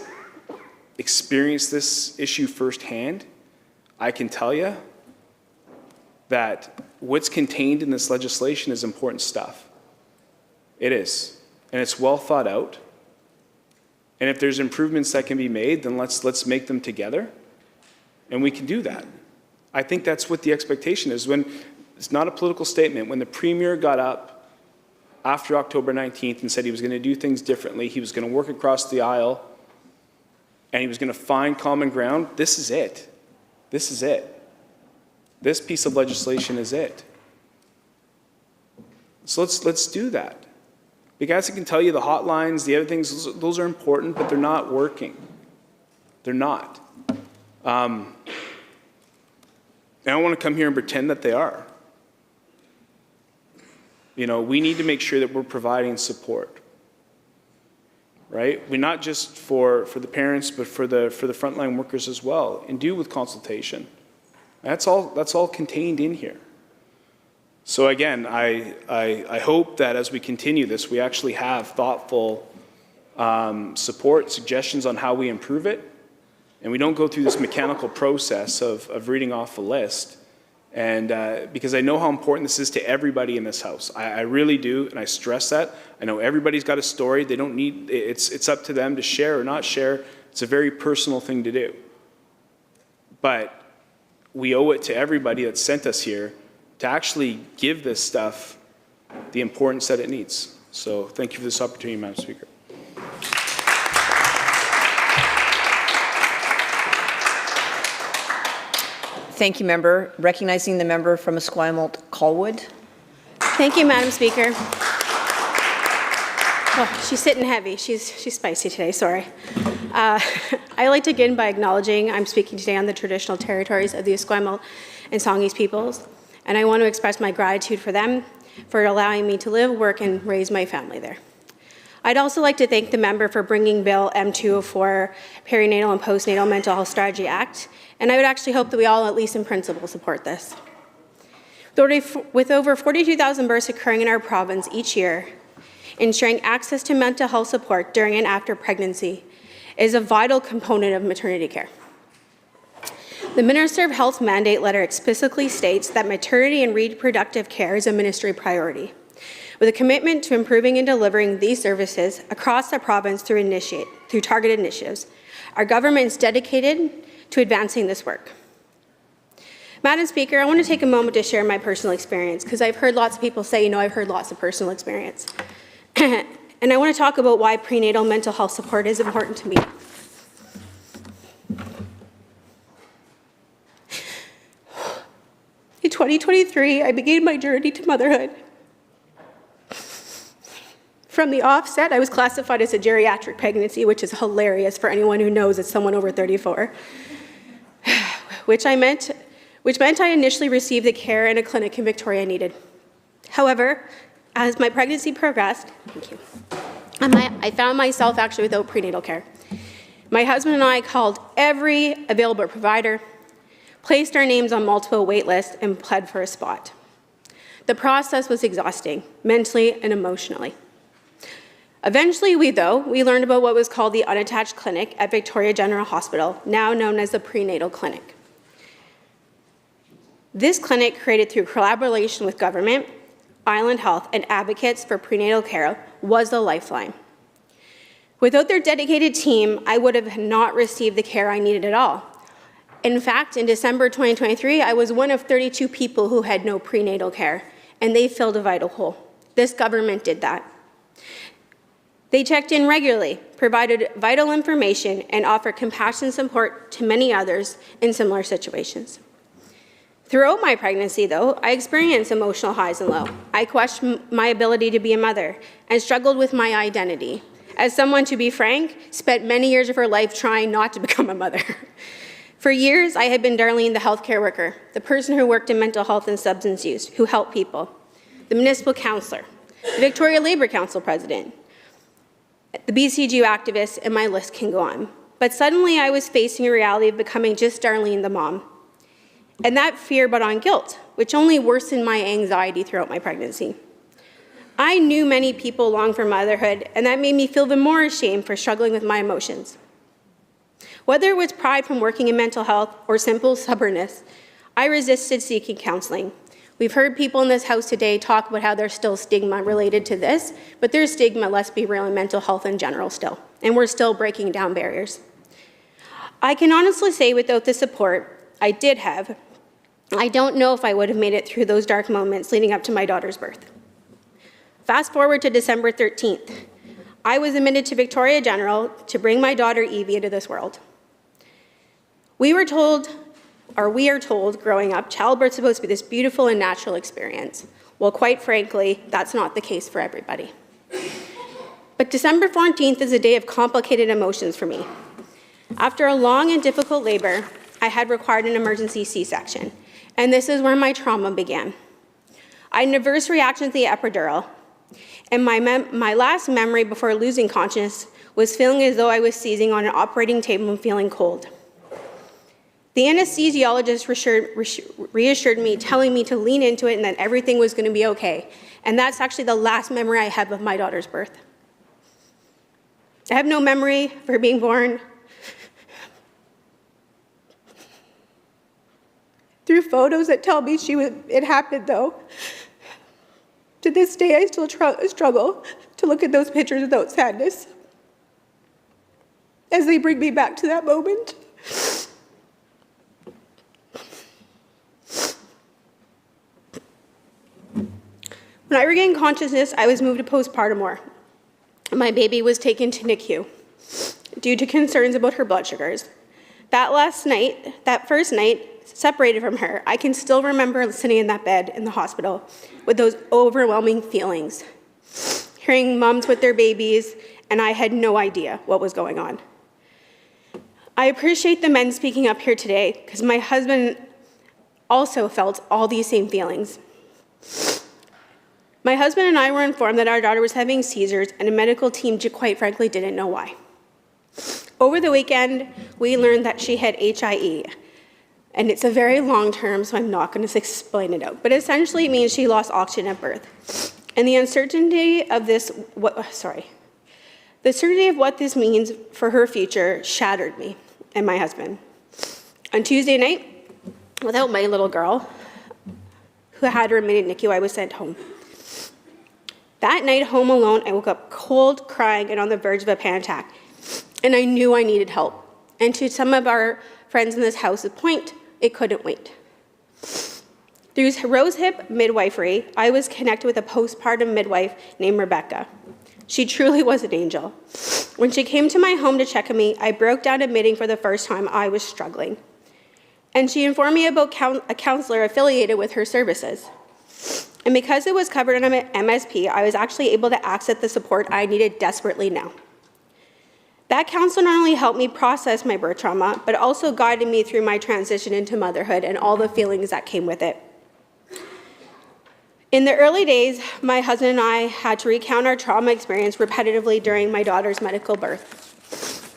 experienced this issue firsthand, I can tell you that what's contained in this legislation is important stuff. It is, and it's well thought out. And if there's improvements that can be made, then let's make them together, and we can do that. I think that's what the expectation is. When it's not a political statement. When the Premier got up after October 19th and said he was going to do things differently, he was going to work across the aisle, and he was going to find common ground, this is it. This is it. This piece of legislation is it. So let's do that. Because I can tell you the hotlines, the other things, those are important, but they're not working. They're not. And I don't want to come here and pretend that they are. You know, we need to make sure that we're providing support, right? We're not just for the parents, but for the frontline workers as well, and do with consultation. That's all contained in here. So again, I hope that as we continue this, we actually have thoughtful support, suggestions on how we improve it, and we don't go through this mechanical process of reading off a list. And because I know how important this is to everybody in this house. I really do, and I stress that. I know everybody's got a story. They don't need, it's up to them to share or not share. It's a very personal thing to do. But we owe it to everybody that sent us here to actually give this stuff the importance that it needs. So thank you for this opportunity, Madam Speaker. Thank you, member. Recognizing the member from Esquimalt-Colwood. Thank you, Madam Speaker. Oh, she's sitting heavy. She's spicy today, sorry. I'd like to begin by acknowledging I'm speaking today on the traditional territories of the Esquimalt and Songhees peoples, and I want to express my gratitude for them for allowing me to live, work, and raise my family there. I'd also like to thank the member for bringing Bill M204, Perinatal and Postnatal Mental Health Strategy Act, and I would actually hope that we all, at least in principle, support this. With over 42,000 births occurring in our province each year, ensuring access to mental health support during and after pregnancy is a vital component of maternity care. The Minister of Health's mandate letter explicitly states that maternity and reproductive care is a ministry priority, with a commitment to improving and delivering these services across the province through targeted initiatives. Our government is dedicated to advancing this work. Madam Speaker, I want to take a moment to share my personal experience, because I've heard lots of people say, you know, I've heard lots of personal experience. And I want to talk about why prenatal mental health support is important to me. In 2023, I began my journey to motherhood. From the offset, I was classified as a geriatric pregnancy, which is hilarious for anyone who knows it's someone over 34, which meant I initially received the care in a clinic in Victoria I needed. However, as my pregnancy progressed, I found myself actually without prenatal care. My husband and I called every available provider, placed our names on multiple wait lists, and pled for a spot. The process was exhausting, mentally and emotionally. Eventually, we learned about what was called the unattached clinic at Victoria General Hospital, now known as the prenatal clinic. This clinic, created through collaboration with government, Island Health, and advocates for prenatal care, was a lifeline. Without their dedicated team, I would have not received the care I needed at all. In fact, in December 2023, I was one of 32 people who had no prenatal care, and they filled a vital hole. This government did that. They checked in regularly, provided vital information, and offered compassionate support to many others in similar situations. Throughout my pregnancy, though, I experienced emotional highs and lows. I questioned my ability to be a mother and struggled with my identity, as someone, to be frank, spent many years of her life trying not to become a mother. For years, I had been Darlene, the healthcare worker, the person who worked in mental health and substance use, who helped people, the municipal councillor, the Victoria Labour Council president, the BCGU activist, and my list can go on. But suddenly I was facing a reality of becoming just Darlene, the mom. And that fear brought on guilt, which only worsened my anxiety throughout my pregnancy. I knew many people long for motherhood, and that made me feel even more ashamed for struggling with my emotions. Whether it was pride from working in mental health or simple stubbornness, I resisted seeking counseling. We've heard people in this house today talk about how there's still stigma related to this, but there's stigma, let's be real, in mental health in general still, and we're still breaking down barriers. I can honestly say without the support I did have, I don't know if I would have made it through those dark moments leading up to my daughter's birth. Fast forward to December 13th. I was admitted to Victoria General to bring my daughter Evie into this world. We are told growing up, childbirth is supposed to be this beautiful and natural experience. Well, quite frankly, that's not the case for everybody. But December 14th is a day of complicated emotions for me. After a long and difficult labor, I had required an emergency C-section, and this is where my trauma began. I had an adverse reaction to the epidural, and my last memory before losing consciousness was feeling as though I was seizing on an operating table and feeling cold. The anesthesiologist reassured me, telling me to lean into it and that everything was going to be okay. And that's actually the last memory I have of my daughter's birth. I have no memory of her being born. Through photos that tell me it happened, though. To this day, I still struggle to look at those pictures without sadness as they bring me back to that moment. When I regained consciousness, I was moved to postpartum ward. My baby was taken to NICU due to concerns about her blood sugars. That first night, separated from her, I can still remember sitting in that bed in the hospital with those overwhelming feelings, hearing moms with their babies, and I had no idea what was going on. I appreciate the men speaking up here today because my husband also felt all these same feelings. My husband and I were informed that our daughter was having seizures, and a medical team, quite frankly, didn't know why. Over the weekend, we learned that she had HIE, and it's a very long term, so I'm not going to explain it out. But essentially, it means she lost oxygen at birth. And the uncertainty of what this means for her future shattered me and my husband. On Tuesday night, without my little girl, who had her admitted NICU, I was sent home. That night, home alone, I woke up cold, crying, and on the verge of a panic attack. And I knew I needed help. And to some of our friends in this house's point, it couldn't wait. Through rosehip midwifery, I was connected with a postpartum midwife named Rebecca. She truly was an angel. When she came to my home to check on me, I broke down admitting for the first time I was struggling. And she informed me about a counselor affiliated with her services. And because it was covered on MSP, I was actually able to access the support I needed desperately now. That counselor not only helped me process my birth trauma, but also guided me through my transition into motherhood and all the feelings that came with it. In the early days, my husband and I had to recount our trauma experience repetitively during my daughter's medical birth.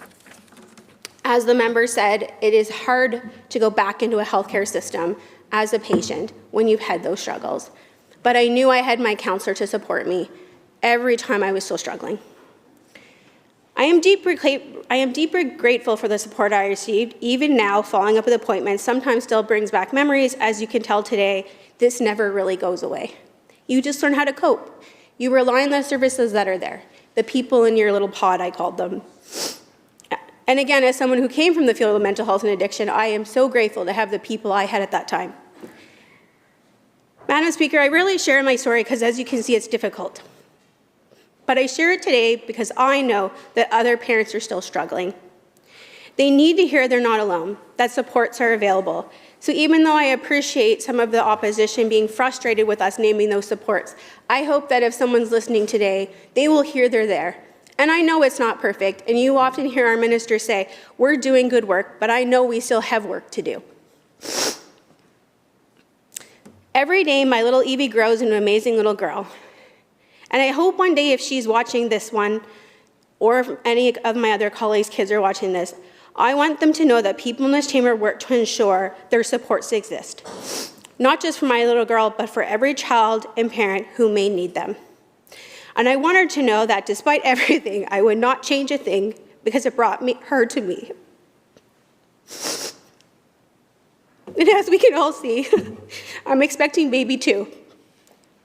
As the member said, it is hard to go back into a healthcare system as a patient when you've had those struggles. But I knew I had my counselor to support me every time I was still struggling. I am deeply grateful for the support I received. Even now, following up with appointments sometimes still brings back memories. As you can tell today, this never really goes away. You just learn how to cope. You rely on the services that are there, the people in your little pod, I called them. And again, as someone who came from the field of mental health and addiction, I am so grateful to have the people I had at that time. Madam Speaker, I rarely share my story because, as you can see, it's difficult. But I share it today because I know that other parents are still struggling. They need to hear they're not alone, that supports are available. So even though I appreciate some of the opposition being frustrated with us naming those supports, I hope that if someone's listening today, they will hear they're there And I know it's not perfect, and you often hear our ministers say, we're doing good work, but I know we still have work to do. Every day, my little Evie grows into an amazing little girl. And I hope one day if she's watching this one, or if any of my other colleagues' kids are watching this, I want them to know that people in this chamber work to ensure their supports exist. Not just for my little girl, but for every child and parent who may need them. And I want her to know that despite everything, I would not change a thing because it brought her to me. And as we can all see, I'm expecting baby too.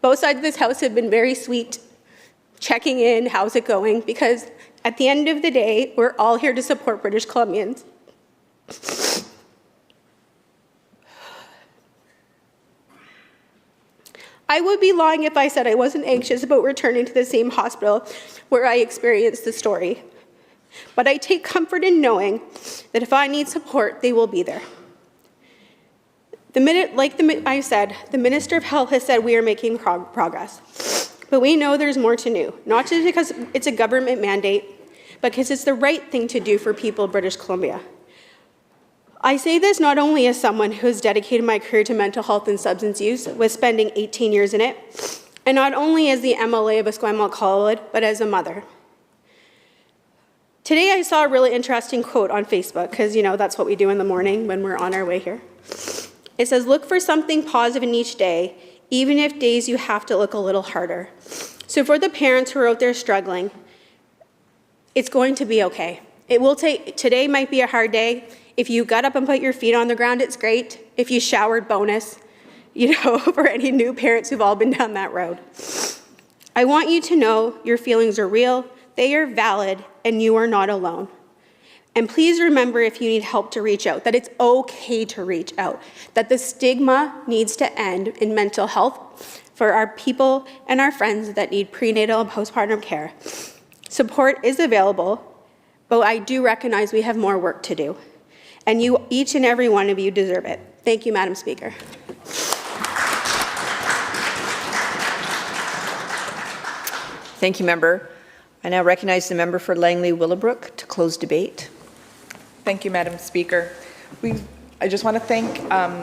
Both sides of this house have been very sweet, checking in, how's it going? Because at the end of the day, we're all here to support British Columbians. I would be lying if I said I wasn't anxious about returning to the same hospital where I experienced the story. But I take comfort in knowing that if I need support, they will be there. I said, the Minister of Health has said we are making progress. But we know there's more to do, not just because it's a government mandate, but because it's the right thing to do for people of British Columbia. I say this not only as someone who has dedicated my career to mental health and substance use, with spending 18 years in it, and not only as the MLA of Esquimalt-Colwood, but as a mother. Today I saw a really interesting quote on Facebook, because that's what we do in the morning when we're on our way here. It says, look for something positive in each day, even if days you have to look a little harder. So for the parents who are out there struggling, it's going to be okay. Today might be a hard day. If you got up and put your feet on the ground, it's great. If you showered, bonus, for any new parents who've all been down that road. I want you to know your feelings are real, they are valid, and you are not alone. And please remember, if you need help, to reach out, that it's okay to reach out, that the stigma needs to end in mental health for our people and our friends that need prenatal and postpartum care. Support is available, but I do recognize we have more work to do. And each and every one of you deserve it. Thank you, Madam Speaker. Thank you, Member. I now recognize the member for Langley-Willowbrook to close debate. Thank you, Madam Speaker. I just want to thank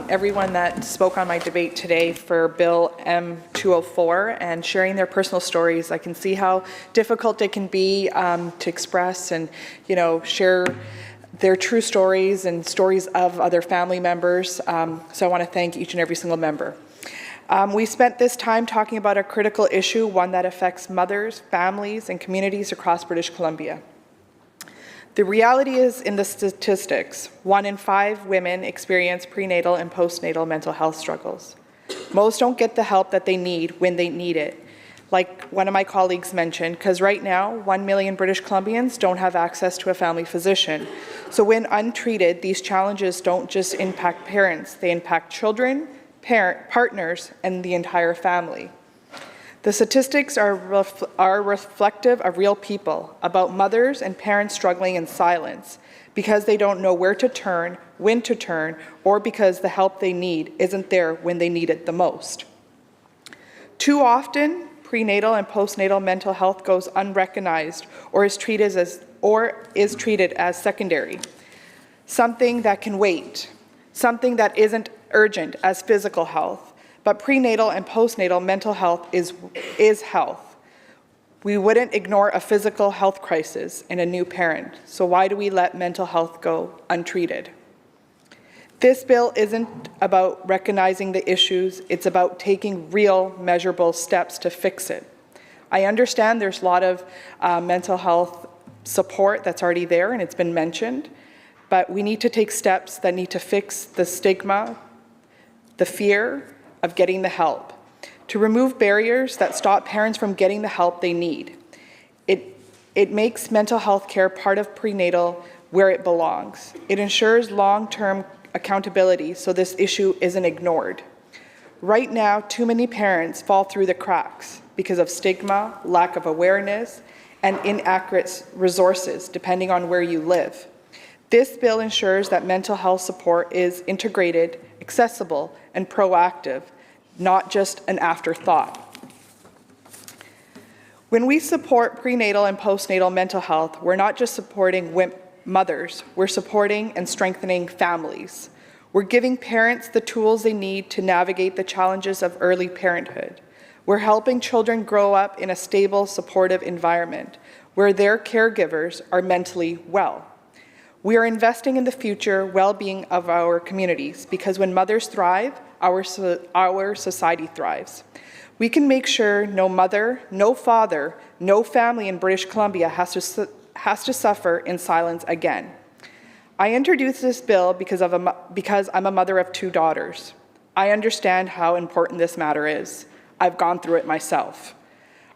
everyone that spoke on my debate today for Bill M204 and sharing their personal stories. I can see how difficult it can be to express and, share their true stories and stories of other family members. So I want to thank each and every single member. We spent this time talking about a critical issue, one that affects mothers, families, and communities across British Columbia. The reality is, in the statistics, 1 in 5 women experience prenatal and postnatal mental health struggles. Most don't get the help that they need when they need it. Like one of my colleagues mentioned, because right now, 1 million British Columbians don't have access to a family physician. So when untreated, these challenges don't just impact parents, they impact children, partners, and the entire family. The statistics are reflective of real people, about mothers and parents struggling in silence because they don't know where to turn, when to turn, or because the help they need isn't there when they need it the most. Too often, prenatal and postnatal mental health goes unrecognized or is treated as secondary, something that can wait, something that isn't urgent as physical health. But prenatal and postnatal mental health is health. We wouldn't ignore a physical health crisis in a new parent, so why do we let mental health go untreated? This bill isn't about recognizing the issues, it's about taking real, measurable steps to fix it. I understand there's a lot of mental health support that's already there, and it's been mentioned, but we need to take steps that need to fix the stigma, the fear of getting the help, to remove barriers that stop parents from getting the help they need. It makes mental health care part of prenatal where it belongs. It ensures long-term accountability so this issue isn't ignored. Right now, too many parents fall through the cracks because of stigma, lack of awareness, and inaccurate resources depending on where you live. This bill ensures that mental health support is integrated, accessible, and proactive, not just an afterthought. When we support prenatal and postnatal mental health, we're not just supporting mothers, we're supporting and strengthening families. We're giving parents the tools they need to navigate the challenges of early parenthood. We're helping children grow up in a stable, supportive environment where their caregivers are mentally well. We are investing in the future well-being of our communities because when mothers thrive, our society thrives. We can make sure no mother, no father, no family in British Columbia has to suffer in silence again. I introduced this bill because I'm a mother of 2 daughters. I understand how important this matter is. I've gone through it myself.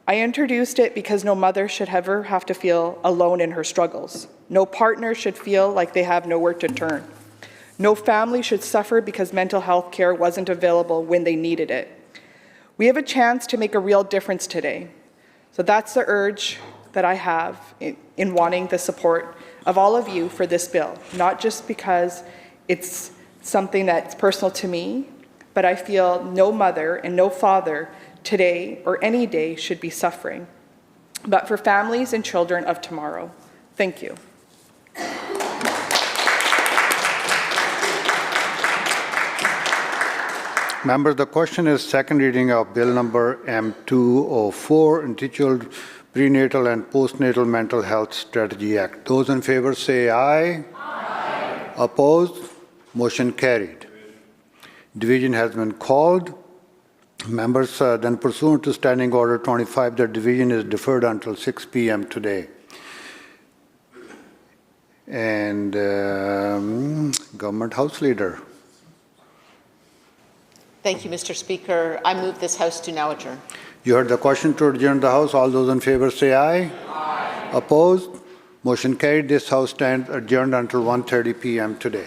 I introduced it because no mother should ever have to feel alone in her struggles. No partner should feel like they have nowhere to turn. No family should suffer because mental health care wasn't available when they needed it. We have a chance to make a real difference today. So that's the urge that I have in wanting the support of all of you for this bill, not just because it's something that's personal to me, but I feel no mother and no father today or any day should be suffering, but for families and children of tomorrow. Thank you. Members, the question is second reading of Bill number M204, entitled Prenatal and Postnatal Mental Health Strategy Act. Those in favor say aye. Aye. Opposed? Motion carried. Division has been called. Members, then pursuant to Standing Order 25, the division is deferred until 6 p.m. today. And Government House Leader. Thank you, Mr. Speaker. I move this House to now adjourn. You heard the question to adjourn the House. All those in favor say aye. Aye. Opposed? Motion carried. This House stands adjourned until 1:30 p.m. today.